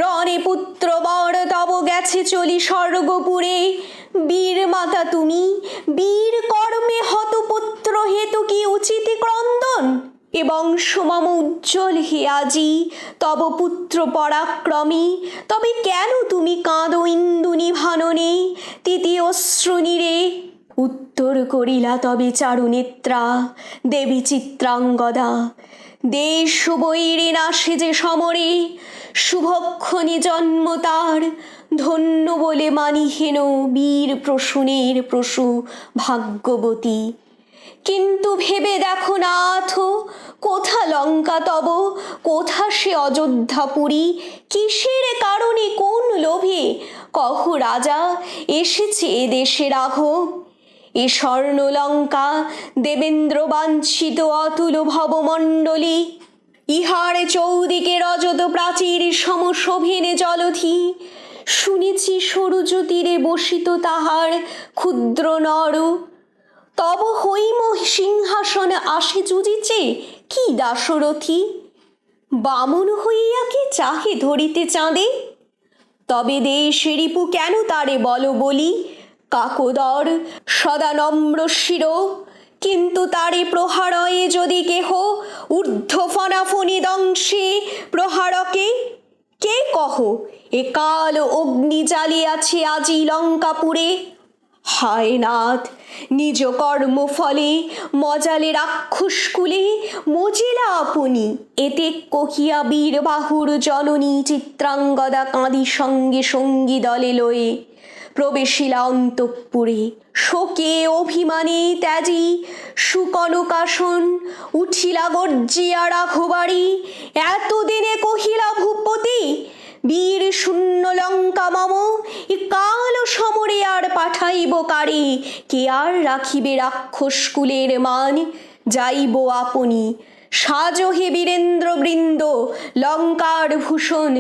রণে পুত্র বর তব গেছে চলি স্বর্গপুরে, বীর মাতা তুমি বীর কর্মে হত পুত্র হেতু কি উচিত ক্রন্দন, এবং সমম উজ্জ্বল হে আজি তব পুত্র পরাক্রমী, তবে কেন তুমি কাঁদো ইন্দুনি ভাননে তিতি অশ্রুনীরে। উত্তর করিলা তবে চারুনেত্রা দেবী চিত্রাঙ্গদা, দেশ বৈরে নাশে যে সমরে, শুভক্ষণে জন্ম তার, ধন্য বলে মানি হেন বীর প্রসূনের প্রসূ ভাগ্যবতী, কিন্তু ভেবে দেখো নাথ কোথা লঙ্কা তব, কোথা সে অযোধ্যাপুরী, কিসের কারণে কোন লোভে, কহ রাজা এসেছে এ দেশে রাঘব, এ স্বর্ণ লঙ্কা দেবেন্দ্র বাঞ্ছিত অতুল ভবমণ্ডলী, ইহার চৌদিকে রজত প্রাচীর সমশোভিনে জলধি, শুনেছি সরুজ তীরে বসিত তাহার ক্ষুদ্র নর, তব হৈম সিংহাসন আসে জুজিছে কি দাশরথী, বামন হইয়া কি চাহে ধরিতে চাঁদে, তবে দেশ রিপু কেন তারে বল বলি, কাকদর সদা নম্র শির, কিন্তু তারে প্রহারয়ে যদি কেহ ঊর্ধ্ব ফনাফনি দংশে প্রহারকে, কে কহ এ কাল অগ্নি জ্বালিয়াছে আজি লঙ্কাপুরে, হায় নাথ নিজ কর্ম ফলে মজালে রাক্ষসকুলে মজিলা আপনি, এতে কহিয়া বীরবাহুর জননী চিত্রাঙ্গদা কাঁদি সঙ্গে সঙ্গী দলে লয়ে প্রবেশিলা অন্তঃপুরে, শোকে অভিমানে ত্যাজি সুকনকাসন উঠিলা গর্জিয়া রাঘবাড়ি, এতদিনে কহিলা ভূপতি বীর শূন্য লঙ্কা মম, এ কাল সমরে আর পাঠাইব কারে, কে আর রাখিবে রাক্ষস কুলের মান, যাইব আপনি। সাজো হে বীরেন্দ্র বৃন্দ লঙ্কার ভূষণ,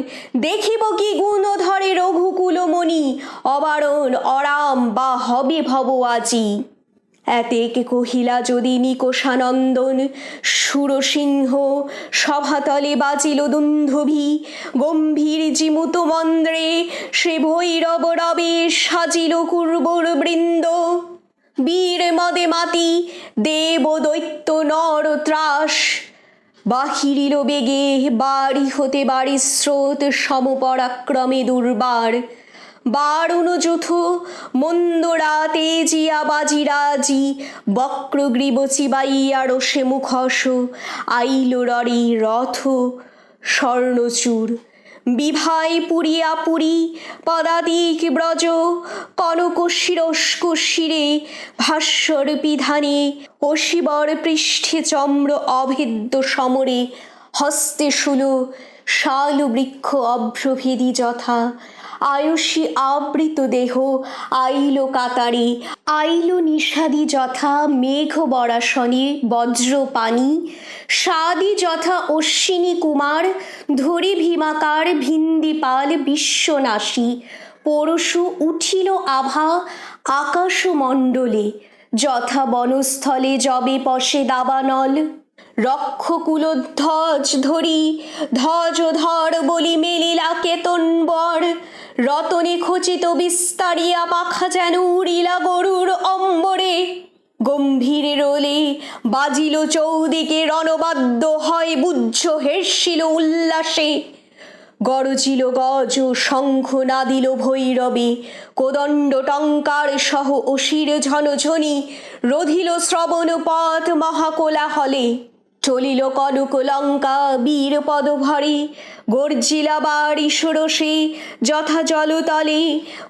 দেখিব কি গুণ ধরে রঘুকুলমণি, অবারণ অরাম বা হবে ভব আজি। এতেক কহিলা যদি নিকষানন্দন, সুরসিংহ সভাতলে বাজিল দুন্ধুভি, গম্ভীর জিমুত মন্দ্রে সে ভৈরব রবে সাজিল কুর্বর বৃন্দ। বীর মদে মাতি দেব দৈত্য নর ত্রাস, বাহিরিল বেগে বাড়ি হতে বাড়ি স্রোত সমপরাক্রমে দুর্বার। বারুণ যুথ মন্দরা তেজিয়া বাজিরাজি, বক্রগ্রীব চিবাইয়া রোষে মুখস, আইল ররি রথ স্বর্ণচূড়। বিভাই পুরিয়া পুরী পদাতিক ব্রজ, কনক শিরস্ক শিরে ভাস্বর বিধানে, অশিবর পৃষ্ঠে চম্র অভেদ্য সমরে, হস্তে শূল শাল বৃক্ষ অভ্রভেদী যথা, আয়ুষী আবৃত দেহ আইল কাতারে, আইল নিষাদি যথা মেঘ বরাসনে বজ্রপানি, সাদি যথা অশ্বিনী কুমার ধরি ভীমাকার ভিন্দিপাল বিশ্বনাশী। পরশু উঠিল আভা আকাশমণ্ডলে, যথা বনস্থলে যবে পশে দাবানল। রক্ষকুলধ্বজ ধরি ধ্বজধর বলি মেলিলা কেতনবর, রতনে খচিত বিস্তারিয়া পাখা যেন উড়িলা গরুর অম্বরে। গম্ভীর রোলে বাজিল চৌদিকে রণবাদ্য, হয় বুজ্জ হের্ষিল উল্লাসে, গরজিল গজ শঙ্খ নাদিল ভৈরবে, কোদণ্ড টঙ্কার সহ অশির ঝনঝনি, রধিল শ্রবণ পথ মহাকোলাহলে। চলিল কনক লঙ্কা বীর পদভরে, গর্জিলা বাড়ি ষোড়শে যথা জলতলে,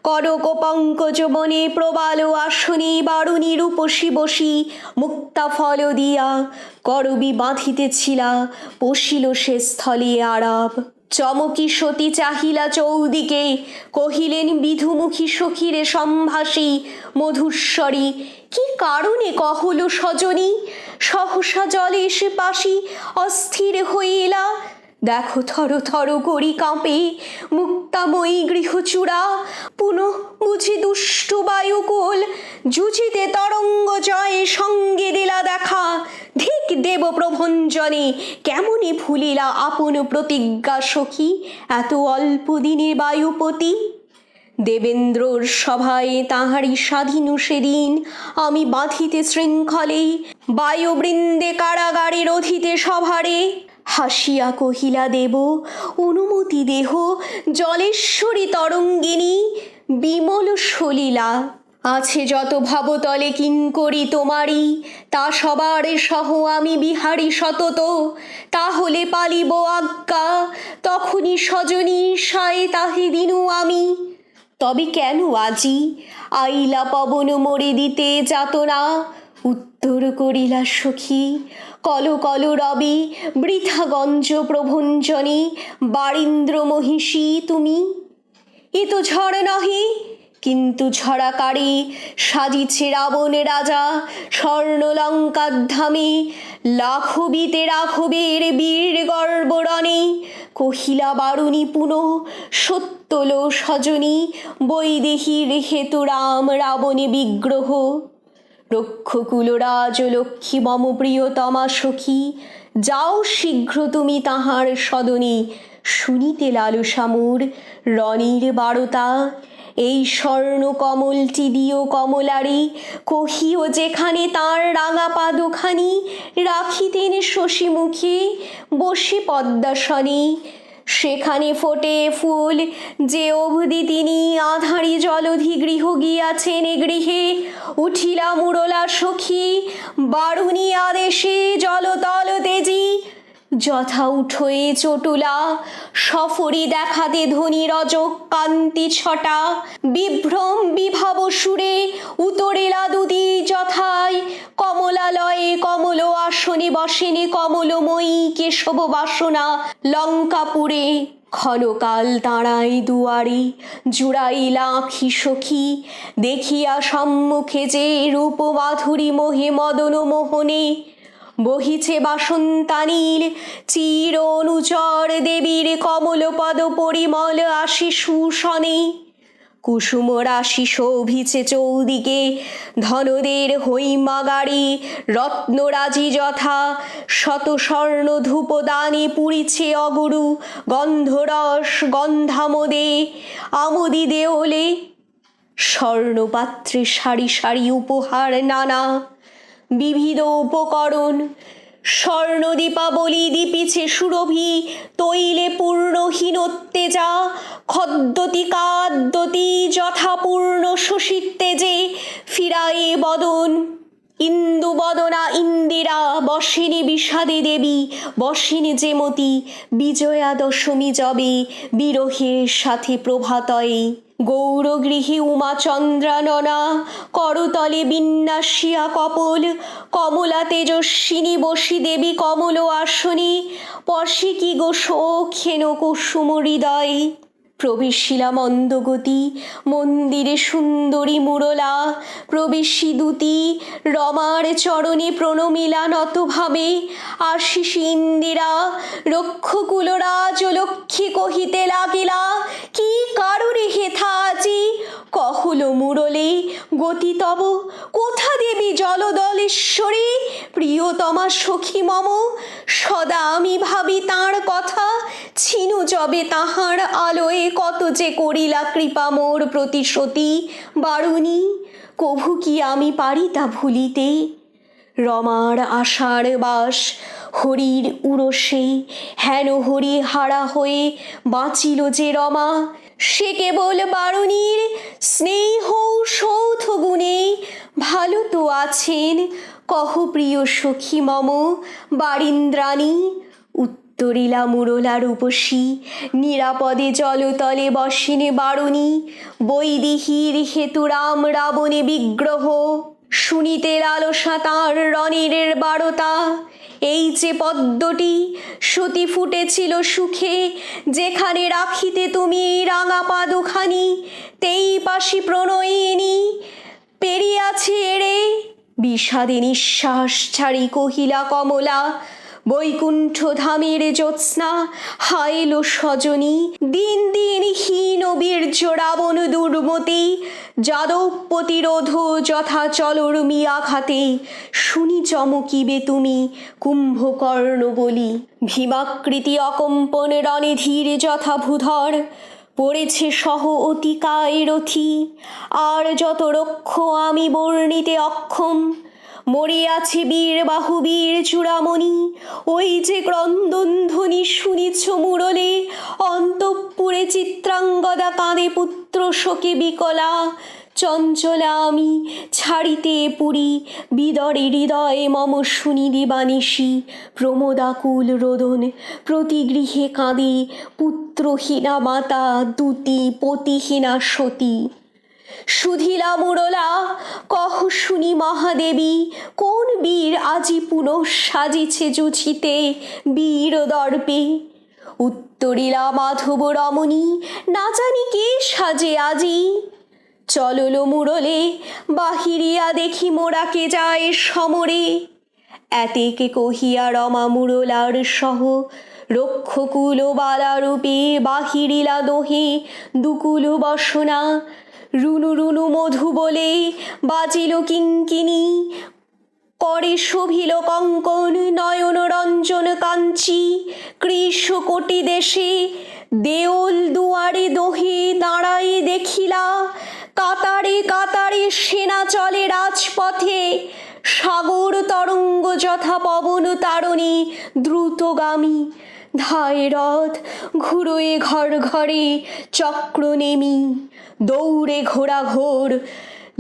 কনক পঙ্কজ বনে প্রবাল আসনে, বারুণী রূপসী বসি মুক্তা ফল দিয়া, করবি বাঁধিতেছিলা পশিল সে স্থলে আরাব। চমকি সতী চাহিলা চৌদিকে, কহিলেন বিধুমুখী সখীরে সম্ভাসী মধুস্বরী, কি কারণে কহল সজনী, সহসা জলে এসে পাশি অস্থির হইলা। দেখো থর থর করি কাঁপে মুক্তাময়ী গৃহচূড়া, পুনঃ বুঝি দুষ্ট বায়ুকুল, জুঝিতে তরঙ্গ জয়ে সঙ্গে দিলা দেখা। ধিক দেব প্রভঞ্জনে কেমনি ভুলিলা আপন প্রতিজ্ঞা সখী, এত অল্প দিনে বায়ুপতি। দেবেন্দ্রর সভায় তাহারি স্বাধীন সেদিন, আমি বাঁধিতে শৃঙ্খলে বায়ুবৃন্দে কারাগারে রথিতে সভারে। হাসিয়া কহিলা দেব অনুমতি দেহ, জলেশ্বরী তরঙ্গিনী বিমল সলিলা। আছে যত ভাবতলে কিঙ্করি তোমারি, তা সবার সহ আমি বিহারি সতত। তাহলে পালিব আজ্ঞা তখনই সজনী সায় তাহে দিনু আমি। তবে কেন আজি আইলা পবন মরে দিতে যাতনা, উত্তর করিলা সখী কল কল রবি বৃথা গঞ্জ প্রভঞ্জনী, বারীন্দ্র মহিষী তুমি। এ তো ঝড় নহে কিন্তু ঝড়াকারে, সাজিছে রাবণ রাজা স্বর্ণলঙ্কার ধামে, লাঘবিতে রাঘবের বীর গর্বরণে। কহিলা বারুণী পুনঃ সত্যল সজনী, বৈদেহীর হেতু রাম রাবণে বিগ্রহ। রক্ষকুল রাজলক্ষ্মী মম প্রিয়তমা সখী, যাও শীঘ্র তুমি তাহার সদনে, শুনিতে লালসামুর রণের বারতা। এই স্বর্ণ কমলটি দিও কমলারে, কহিও যেখানে তাঁর রাঙা পাদখানি, রাখিতেন শশী মুখে বসে পদ্মাসনে। সেখানে ফোটে ফুল যে অবধি তিনি, আধারি জলধি গৃহ গিয়াছেন গৃহে। উঠিলা মুরলা সখী বারুণী আদেশে, জলতল তেজি যথা উঠোয়ে চটুলা, সফরি দেখাতে ধ্বনি রজক কান্তি ছটা। বিভ্রম বিভাব সুরে উতরিলা দুদি যথায়, কমলালয়ে কমল আসনে বসেনে কমলময়ী কেশব বাসনা লঙ্কাপুরে। ক্ষণকাল দাঁড়াই দুয়ারে, জুড়াইলা আঁখি সখী, দেখিয়া সম্মুখে যে রূপ মাধুরী মোহে মদন মোহনে বহিছে বাসন্তানীল চির অনুচর দেবীর কমলপদ পরিমল আশিস সুশনে। কুসুম রাশি শোভিছে চৌদিকে, ধনদের হৈমাগারে রত্নরাজি যথা শত স্বর্ণ ধূপদানে পুরিছে অগুরু গন্ধরস গন্ধামদে আমোদি দেওলে। স্বর্ণপাত্রে সারি সারি উপহার নানা বিবিধ উপকরণ, স্বর্ণ দীপাবলি দীপিছে সুরভি তৈলে পূর্ণহীনোত্তেজা, খদ্যতি কাদ্যতি যথাপূর্ণ শশীত্তেজে ফিরায়ে বদন। ইন্দু বদনা ইন্দিরা বসেনি বিষাদে দেবী, বসেনি যেমতি বিজয়া দশমী যবে বিরহের সাথে প্রভাতয়ে। গৌরগৃহে উমা চন্দ্রাননা করতলে বিন্যাসিয়া কপল, কমলা তেজস্বিনী বসি দেবী কমল আসনে পশে কি গো সৌখেন কুসুম হৃদয়ে। প্রবেশিলা মন্দগতি মন্দিরে সুন্দরী মুরলা, প্রবেশী দূতি রমার চরণে প্রণমিলা নতভাবে। আশিস ইন্দিরা রক্ষকুলরাজ লক্ষ্মী কহিতে লাগিলা, কি কারণে হেথা আজি কহল মুরলে গতি তব, কোথা দেবী জলদলেশ্বরী প্রিয়তমা সখী মম। সদা আমি ভাবি তাঁর কথা, ছিনু যবে তাহার আলোয় কত যে করিলা কৃপা মোর প্রতি সতী বারুণী, কভু কি আমি পারি তা ভুলিতে। রমার আশার বাস হরির উরসে হেন হরি হারা হয়ে বাঁচিল যে রমা, সে কেবল বারুণীর স্নেহ সৌথ গুণে ভালো তো আছেন কহ প্রিয় সখী মম বারীন্দ্রাণী। উত্তরিলা মুরলা রূপসী নিরাপদে জলতলে বসেনে বারুণী, বৈদেহীর হেতু রাম রাবণে বিগ্রহ শুনিতে লালসা তাঁর রণের বারতা। এই যে পদ্মটি সতী ফুটেছিল সুখে, যেখানে রাখিতে তুমি রাঙা পা দুখানি, তেই পাশি প্রণয়িনী পেরিয়াছে এড়ে। বিষাদে নিঃশ্বাস ছাড়ি কহিলা কমলা, বৈকুণ্ঠ ধামের জ্যোৎস্না হাইল সজনী। দিন দিন হীন বীর্য রাবণ দুর্মতি, যাদব প্রতিরোধ যথা চলর্মি আঘাতে। শুনি চমকিবে তুমি কুম্ভকর্ণ বলি, ভীমাকৃতি অকম্পন রণে ধীর যথা ভূধর পড়েছে সহ অতিকায় রথি। আর যত রক্ষ আমি বর্ণিতে অক্ষম, মরিয়াছে বীর বাহুবীর চূড়ামণি। ওই যে ক্রন্দন ধ্বনি শুনিছ মুরলে, অন্তঃপুরে চিত্রাঙ্গদা কাঁদে পুত্র শোকে বিকলা। চঞ্চলা আমি ছাড়িতে পুরী বিদরে হৃদয়ে মম শুনি দিবানিশি প্রমোদাকুল রোদন। প্রতি গৃহে কাঁদে পুত্রহীনা মাতা দূতি পতিহীনা সতী। সুধিলা মুরলা কহ শুনি মহাদেবী, কোন বীর আজি পুনঃ সাজিছে জুছিতে বীর দর্পে। উত্তরিলা মাধব রমণী, না জানি কে সাজে আজি। চলল মুরলে বাহিরিয়া দেখি মোরাকে যায় সমরে। এতেকে কহিয়া রমা মুরলার সহ রক্ষকুল বালারূপে বাহিরিলা দোহে দুকুল বসনা। রুনু রুনু মধু বলে বাজিল কিঙ্কিনি, করে শোভিল কঙ্কন নয়ন রঞ্জন কাঞ্চি। কৃষ কোটি দেশে দেওল দুয়ারে দোহে দাঁড়াই দেখিলা, কাতারে কাতারে সেনা চলে রাজপথে। সাগর তরঙ্গ যথা পবন তারণী দ্রুতগামী, ধায় রথ ঘুরোয়ে ঘর ঘরে চক্র নেমি। দৌড়ে ঘোড়া ঘোর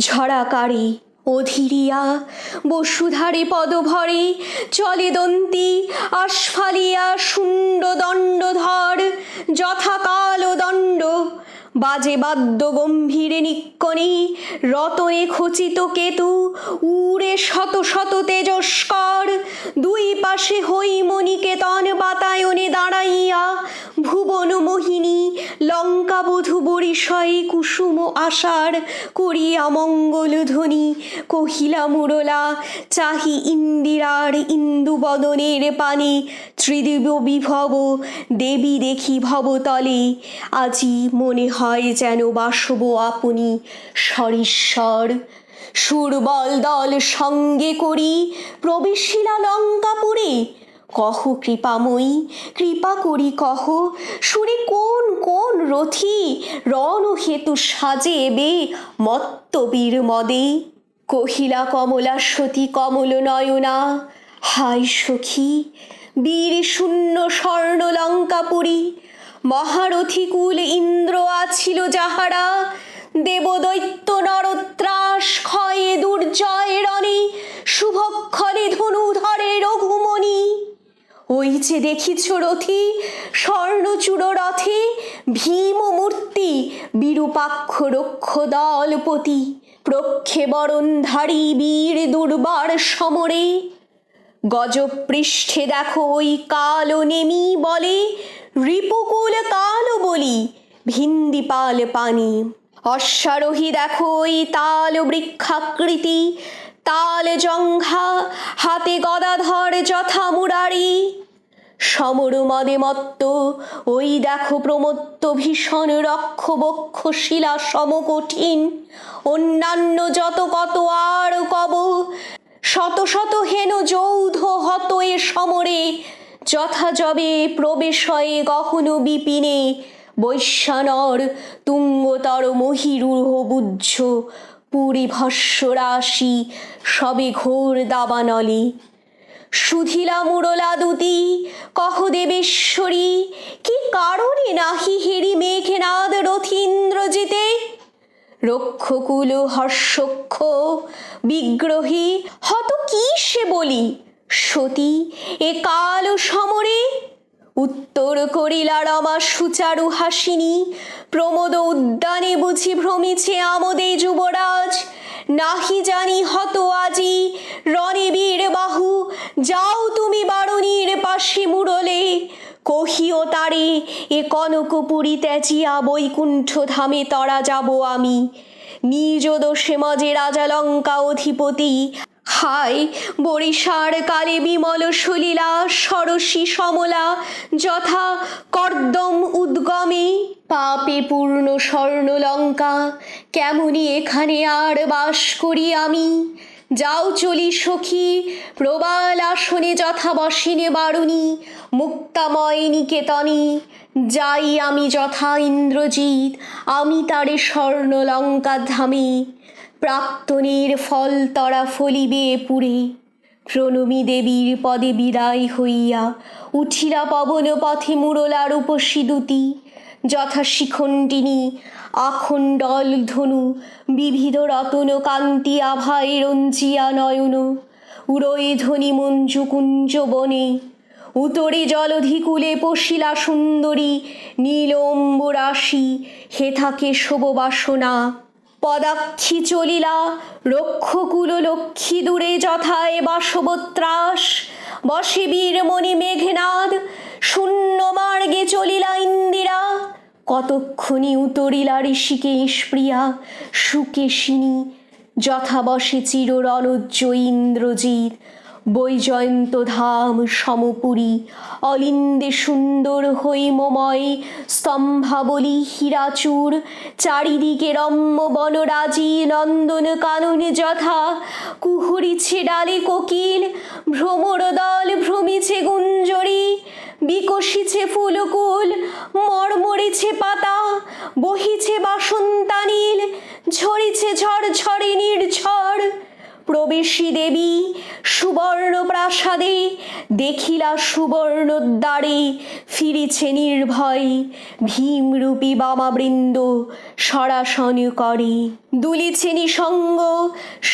ঝরাকারে অধীরিয়া বসুধারে পদভরে চলে দন্তি আস্ফালিয়া শুণ্ড দণ্ডধর যথা কাল দণ্ড। বাজে বাদ্য গম্ভীরে নিক্কণে, রতনে খচিত কেতু উড়ে শত শত তেজস্কর, দুই পাশে হৈমনিকেতন বাতায়নে দাঁড়াইয়া ভুবন মোহিনী লঙ্কা বধূ বরিশয়ে কুসুম আশার করিয়া মঙ্গল ধ্বনি কহিলা মুরলা, চাহি ইন্দিরার ইন্দু বদনের পানে, ত্রিদিব বিভব দেবী দেখি ভবতলে, আজি মনে হয় যেন বাসব আপনি সরিশ্বর। সুরবল দল সঙ্গে করি প্রবেশিলা লঙ্কাপুরে, কহ কৃপাময়ী কৃপা করি কহ, সুরে কোন কোন রথী রণহেতু সাজে এবে মত্তবীর মদে। কহিলা কমলাসতী কমল নয়না, হায় সখী বীর শূন্য স্বর্ণ লঙ্কাপুরী, মহারথী কুল ইন্দ্র আছিল যাহারা, দেবদৈত্য নরত্রাস ক্ষয়ে দুর্জয় রণে, শুভক্ষণে ধনু ধরে রঘুমণি। ওই যে দেখিছ রথী স্বর্ণচূড় রথে, ভীম মূর্তি বিরূপাক্ষ রক্ষ দলপতি, প্রক্ষে বরণধারী বীর দুর্বার সমরে। গজপৃষ্ঠে দেখো ওই কালো নেমি বলে, রিপুকুল কালো বলি ভিন্দিপাল পানি। অশ্বারোহী দেখো ওই তাল বৃক্ষাকৃতি, তাল জঙ্ঘা হাতে গদাধর যথা মুরারি। সমর মদে মত্ত ওই দেখো প্রমত্ত ভীষণ রক্ষ বক্ষ শিলা সমকঠিন, অন্যান্য যত কত আর কব, শত শত হেন যৌধ হত এ সমরে, যথা যবে প্রবেশয়ে গহন বিপিনে, বৈশ্যানর তুঙ্গতর মহিরূহ বুজ্জ পুরী ভস্য রাশি সবে ঘোর দাবানলে। সুধিলা মুরলা দুতি কহ দেবেশ্বরী, কি কারণে নাহি হেরি মেঘনাদ রথীন্দ্রজিতে, রক্ষকুল হর্ষক্ষ বিগ্রহী হত কি সে বলি, সতী এ কাল সমরে। উত্তর করিলা রমা সুচারু হাসিনী, প্রমোদ উদ্যানে বুঝি ভ্রমিছে আমোদে যুবরাজ, নাহি জানি হত আজি রণে বীর বাহু, যাও তুমি বারণীর পাশে মুরলে, কহিও তারে এ কনকপুরী ত্যাজিয়া বৈকুণ্ঠ ধামে তরা যাব আমি, নিজ দোষে মজে রাজা লঙ্কা অধিপতি। হায় বরিশার কালে বিমল সলিলা সরসী সমলা, যথা কর্দম উদ্গমে পাপে পূর্ণ স্বর্ণ লঙ্কা, কেমনি এখানে আর বাস করি আমি। যাও চলি সখী প্রবাল আসনে যথা বসিনে বারুণী, মুক্তাময় নিকেতনে যাই আমি যথা ইন্দ্রজিৎ, আমি তারে স্বর্ণ লঙ্কা ধামে। প্রাক্তনের ফল তরা ফলিবে পুরে, প্রণমী দেবীর পদে বিদায় হইয়া উঠিলা পবন পথে মুরলার উপসী দুতি, যথা শিখণ্ডিনী আখণ্ডল ধনু বিবিধ রতন কান্তি আভায় রঞ্জিয়া নয়ন, উড়ই ধ্বনি মঞ্জু কুঞ্জ বনে, উতরে জলধি কূলে পশিলা সুন্দরী নীলম্বরাশি হেথা কেশব বাসনা। পদাক্ষী চলিলা রক্ষকুল লক্ষ্মী দূরে যথায় বাসবত্রাস, বসে বীরমণি মেঘনাদ শূন্য মার্গে চলিলা ইন্দিরা, কতক্ষণে উতরিলা ঋষিকেশ প্রিয়া সুকেশিনী, যথা বসে চির রণজ্জ ইন্দ্রজিৎ, বৈজয়ন্ত ধাম সমপুরী অলিন্দে সুন্দর হৈমময় স্তম্ভাবলী হীরাচূর, চারিদিকে রম্য বনরাজি নন্দন কানন যথা, কুহুরিছে ডালে কোকিল ভ্রমর দল ভ্রমিছে গুঞ্জরি, বিকশিছে ফুলকুল মরমরেছে পাতা, বহিছে বাসন্তানীল ঝরিছে ঝরঝরে নির্ঝর। প্রবেশী দেবী সুবর্ণ প্রাসাদে দেখিলা সুবর্ণদ্বারে, ফিরিছে নির্ভয় ভীমরূপী বামাবৃন্দ সরাসন করে, দুলিছে নিসঙ্গ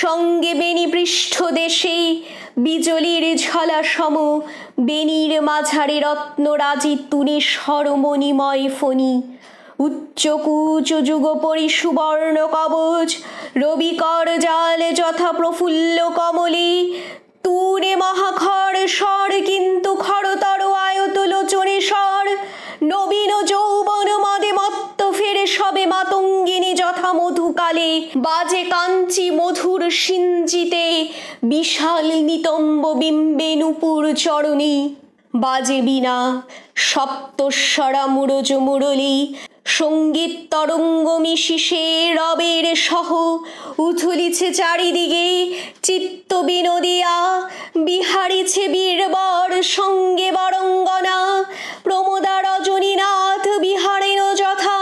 সঙ্গে বেণী পৃষ্ঠ দেশে, বিজলির ঝলা সম বেণীর মাঝারে রত্নরাজি তুনি সরমণিময় ফণি, উচ্চকুচ যুগপরি সুবর্ণ কবচ রবিকর জাল যথা প্রফুল্ল কমলে তুরে মহাখর স্বর কিন্তু খরতর আয়ত লোচনে স্বর নবীন যৌবন মদে মত্ত ফেরে সবে মাতঙ্গিনী যথা মধুকালে বাজে কাঞ্চি মধুর সিঞ্চিতে বিশাল নিতম্ব বিম্বে নূপুর চরণী বাজে বীণা সপ্তস্বরা মুরজ মুরলী সঙ্গীত তরঙ্গ মিশিষে রবের সহ উথলিছে চারিদিকে চিত্ত বিনোদিয়া বিহারিছে বীরবর সঙ্গে বরঙ্গনা প্রমোদা রজনীনাথ বিহারেন যথা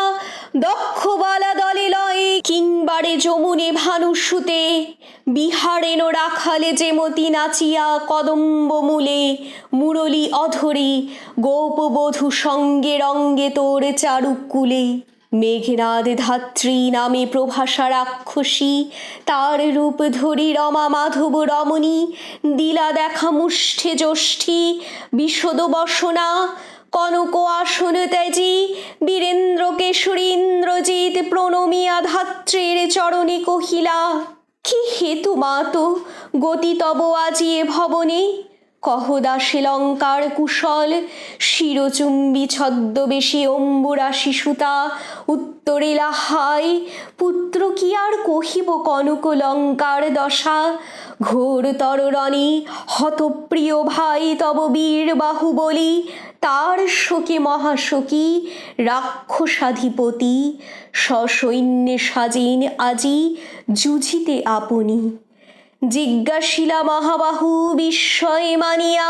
দক্ষবালা দলে লয়ে কিংবারে যমুনে ভানুসুতে বিহারেন রাখালে যেমতি নাচিয়া কদম্ব মূলে মুরলী অধরে গোপবধূ সঙ্গে রঙ্গে তোর চারুকুলে মেঘনাদ ধাত্রী নামে প্রভাষা রাক্ষসী তার রূপ ধরি রমা মাধব রমণী দিলা দেখা মুষ্ঠে জ্যৈষ্ঠী বিশদ বসনা কনক আসন ত্যাজি বীরেন্দ্র কেশরী ইন্দ্রজিৎ প্রণমিয়া ধাত্রীর চরণে কহিলা কি হেতু মাতো গতি তব আজিয়ে ভবনে কহ দাসে লঙ্কার কুশল শিরচুম্বী ছদ্মবেশী অম্বুরাশি সুতা উত্তরিলা হাই পুত্র কি আর কহিব কনক লঙ্কার দশা ঘোর তররণী হতপ্রিয় ভাই তব বীর বাহুবলী তার শোকে মহাশোকী রাক্ষসাধিপতি সসৈন্যে সাজেন আজি যুঝিতে আপনি জিজ্ঞাসিলা মহাবাহু বিস্ময়ে মানিয়া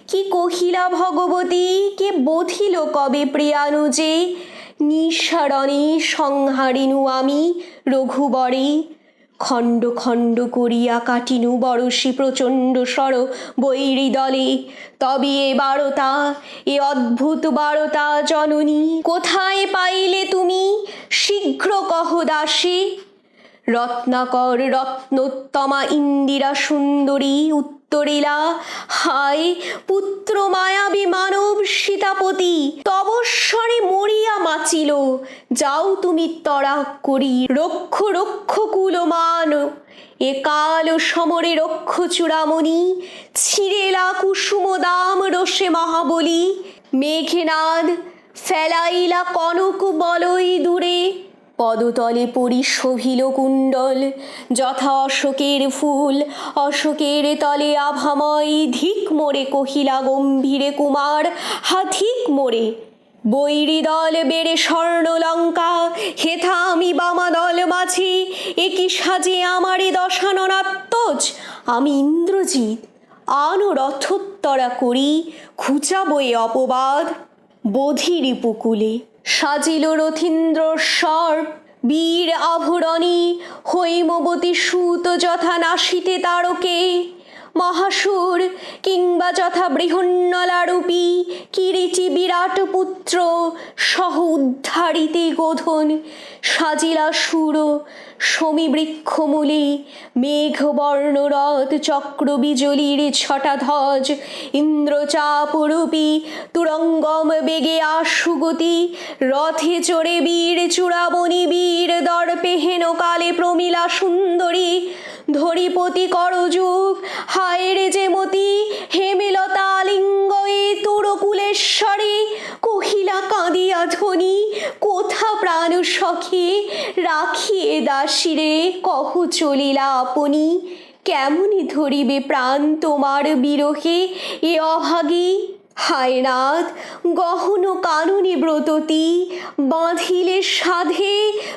কি কহিলা ভগবতী কে বধিল কবে প্রিয়ানুজে নিঃসারণে সংহারিনু আমি রঘুবরে খণ্ড খণ্ড করিয়া কাটিনু বরশি প্রচণ্ড স্বর বৈরী দলে তবে এ বারতা এ অদ্ভুত বারতা জননী কোথায় পাইলে তুমি শীঘ্র কহ দাসে রত্নাকর রত্নোত্তমা ইন্দিরা সুন্দরী উত্তরিলা হায় পুত্র মায়াবী মানব সীতাপতি তবস্বরে মরিয়া মাচিল যাও তুমি তরা করি রক্ষ রক্ষ কুলমান এ কাল সমরে রক্ষ চূড়ামণি ছিঁড়েলা কুসুম দাম রসে মহাবলী মেঘনাদ ফেলাইলা কনক বলই দূরে পদতলে পরিশোভিল কুণ্ডল যথা অশোকের ফুল অশোকের তলে আভাময় ধিক মোড়ে কহিলা গম্ভীরে কুমার হাধিক মোড়ে বৈরী দল বেড়ে স্বর্ণলঙ্কা হেথা আমি বামা দল মাঝে একই সাজে আমারে দশাননাত্মজ আমি ইন্দ্রজিৎ আনো রথোত্তরা করি খুঁচাবো এ অপবাদ বধির উপকূলে সাজিল রথীন্দ্র সর্প বীর আভরণী হৈমবতী সুত যথা নাসিতে তারকে মহাসুর কিংবা যথা বৃহন্নলারূপী কিরীচি বিরাট পুত্র সহ উদ্ধারিতে গোধন সাজিলা সুর সমীবৃক্ষমূলে মেঘবর্ণ রথ চক্র বিজলির ছটাধ্বজ ইন্দ্রচাপরূপী তুরঙ্গম বেগে আশুগতি রথে চড়ে বীর চূড়ামণি বীর দর্পে হেন কালে প্রমিলা সুন্দরী ধরিপতি করযুগ হায় রে যে মতি হেমেলতা লিঙ্গয়ে তুরকুলেশ্বরে কহিলা কাঁদিয়া ধ্বনি কোথা প্রাণ সখে রাখিয়ে দাসিরে কহ চলিলা আপনি কেমনি ধরিবে প্রাণ তোমার বিরহে এ অভাগী হায়নাথ গহন কাননে ব্রততী বাঁধিলে সাধে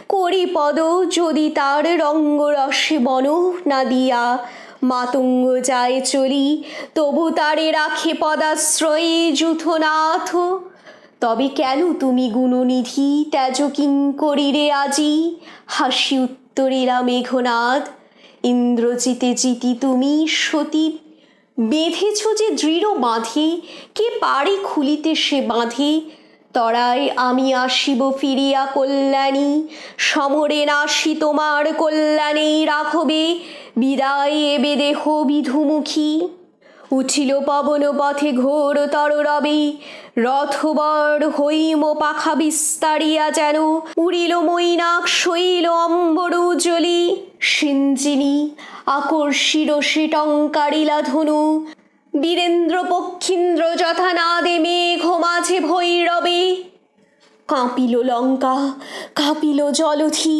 করি পদ যদি তার রঙ্গরসে বন না দিয়া মাতঙ্গ যায় চলি তবু তারে রাখে পদাশ্রয়ে যূথনাথ তবে কেন তুমি গুণনিধি ত্যাজ কিঙ্করীরে আজি হাসি উত্তরিলা মেঘনাদ ইন্দ্রজিতে জিতি তুমি সতী বেঁধেছ যে দৃঢ় বাঁধে কে পারে খুলিতে সে বাঁধে তরায় আমি আসিব ফিরিয়া কল্যাণী সমরে নাসি তোমার কল্যাণেই রাখবে বিদায় এবে দেহ বিধুমুখী উঠিল পবন পথে ঘোরতর রবে, রথবর হৈম পাখা বিস্তারিয়া যেন উড়িল মৈনাক শৈল অম্বর উজ্জ্বলি। সিঞ্জিনী আকর্ষির টঙ্কারিলা ধনু, বীরেন্দ্র পক্ষীন্দ্র যথা নাদে মেঘ মাঝে ভৈরবে। কাঁপিল লঙ্কা, কাঁপিল জলধি,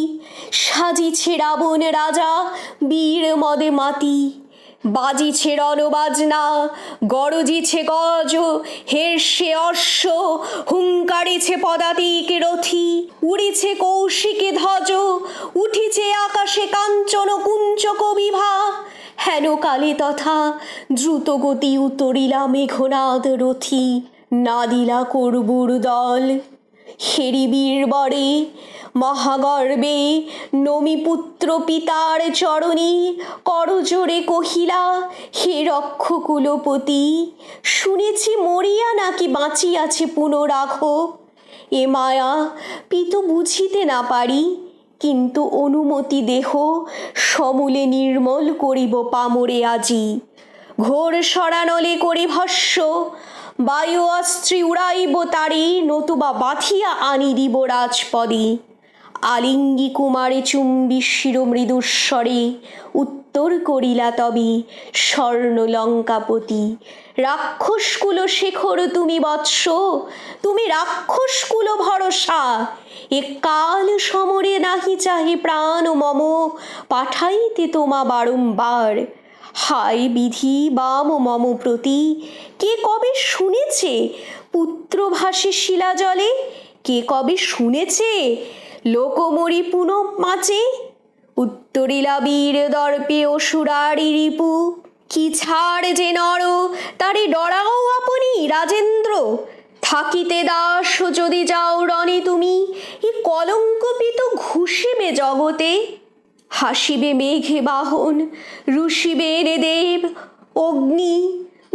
সাজিছে রাবণ রাজা বীর মদে মাতি। বাজিছে রণবাজনা, গরজিছে গজ, হের্ষে অশ্ব, হুঙ্কারিছে পদাতিক রথি। উড়িছে কৌশিকে ধ্বজ, উঠিছে আকাশে কাঞ্চন কুঞ্চক বিভা। হেন কালে তথা দ্রুত গতি উতরিলা মেঘনাদ রথি। নাদিলা করবুর দল হেরি বীরবরে, মহাগর্বে নমিপুত্র পিতার চরণী। করজোড়ে কহিলা, হে রক্ষকুলপতি, শুনেছি মরিয়া নাকি বাঁচিয়াছে পুনরাঘব। এ মায়া পিত বুঝিতে না পারি, কিন্তু অনুমতি দেহ সমূলে নির্মল করিব পামরে আজি। ঘোর সরানলে করি ভস্য, বায়ু অস্ত্রে উড়াইব তারে, নতুবা বাঁধিয়া আনি দিব রাজপদে। আলিঙ্গি কুমারে চুম্বি শির মৃদুস্বরে, উত্তর করিলা তবে স্বর্ণ লঙ্কাপতি। রাক্ষসকুল শেখর তুমি বৎস, তুমি রাক্ষসকুল ভরসা। এ কাল সমরে নাহি চাহে প্রাণ মম, পাঠাইতে তোমা বারংবার। হায় বিধি বাম মম প্রতি, কে কবে শুনেছে পুত্র ভাসে শিলা জলে? কে কবে শুনেছে লোকমরি পুনঃ মাচে? উত্তরিলা বীর দর্পে অসুরারি রিপু, কি ছাড় যে নর তারে ডরাও আপনি রাজেন্দ্র। থাকিতে দাস যদি যাও রণে তুমি, এ কলঙ্কপিত ঘুষিবে জগতে। হাসিবে মেঘে বাহন, রুষিবে নে দেব অগ্নি।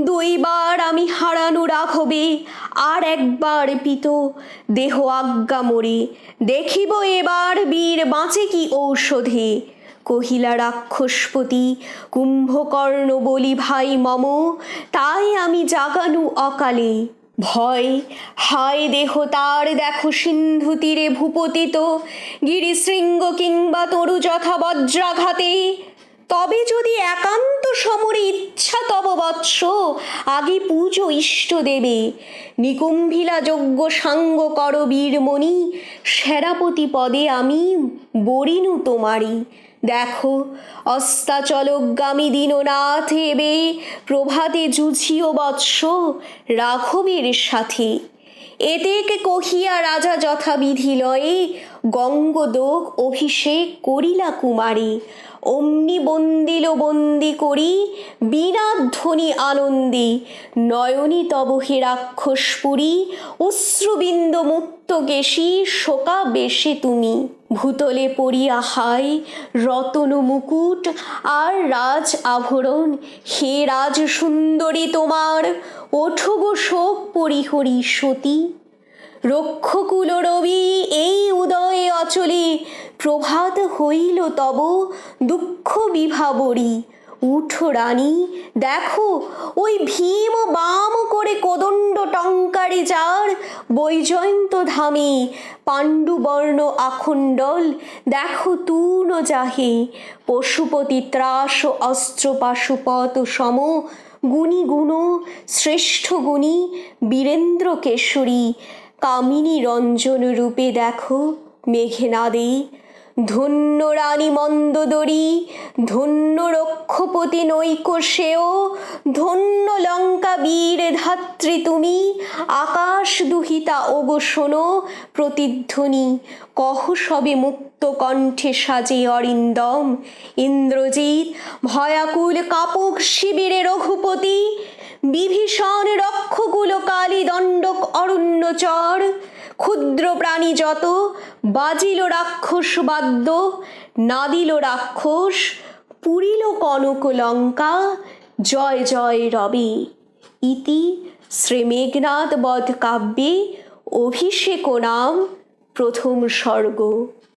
দুইবার আমি হারানো রাঘবে, আর একবার পিত দেহ আজ্ঞা মোরে। দেখিব এবার বীর বাঁচে কি ঔষধে। কহিলা রাক্ষসপতি, কুম্ভকর্ণ বলি ভাই মম, তাই আমি জাগানু অকালে। ভয় হায় দেহ তার দেখো সিন্ধু তীরে ভূপতিত, গিরিশৃঙ্গ কিংবা তরু যথা বজ্রাঘাতে। তবে যদি একান্ত সমরে ইচ্ছা তব বৎস, আগে পুজো ইষ্ট দেবে। নিকুম্ভিলা যজ্ঞ সাঙ্গ কর বীরমণি, সেনাপতি পদে আমি বরিনু তোমারি। দেখো অস্তাচলগামী দীননাথ এবে, প্রভাতে যুঝিও বৎস রাঘবের সাথে। এতেকে কহিয়া রাজা যথাবিধি লয়ে, গঙ্গদোক অভিষেক করিলা কুমারী। অমনি বন্দিল বন্দি করি বীণাধ্বনি আনন্দে, নয়নী তব হে রাক্ষসপুরী, অশ্রুবিন্দ মুক্ত কেশী শোকা বেশে তুমি। ভূতলে পড়িয়া হায় রতন মুকুট আর রাজ আভরণ, হে রাজ সুন্দরী তোমার ওঠো গো শোক পরিহরি সতী। রক্ষকুল রবি এই উদয়ে অচলে, প্রভাত হইল তব দুঃখ বিভাবরী। উঠো রানী দেখো ওই ভীম বাম করে কোদণ্ড টঙ্কারে যার, বৈজয়ন্ত ধামে পাণ্ডুবর্ণ আখণ্ডল দেখো তূণ যাহে। পশুপতি ত্রাস অস্ত্র পাশুপত সম, গুণী গুণ শ্রেষ্ঠ গুণী বীরেন্দ্র কেশরী। কামিনী রঞ্জন রূপে দেখো মেঘনাদে, ধন্য রানী মন্দোদরী, ধন্য রক্ষপতি নৈক সেও, ধন্য লঙ্কা বীর ধাত্রী তুমি। আকাশ দুহিতা ওগো শোনো প্রতিধ্বনি, কহ সবে মুক্ত কণ্ঠে সাজে অরিন্দম। ইন্দ্রজিৎ ভয়াকুল কাপক শিবিরে রঘুপতি, বিভীষণ রক্ষকুল কালী দণ্ডক অরণ্যচর। ক্ষুদ্র প্রাণী যত বাজিল রাক্ষস বাদ্য, নাদিল রাক্ষস পুরিল কনক লঙ্কা। জয় জয় রবে। ইতি শ্রী মেঘনাদ বধ কাব্যে অভিষেক নাম প্রথম সর্গ।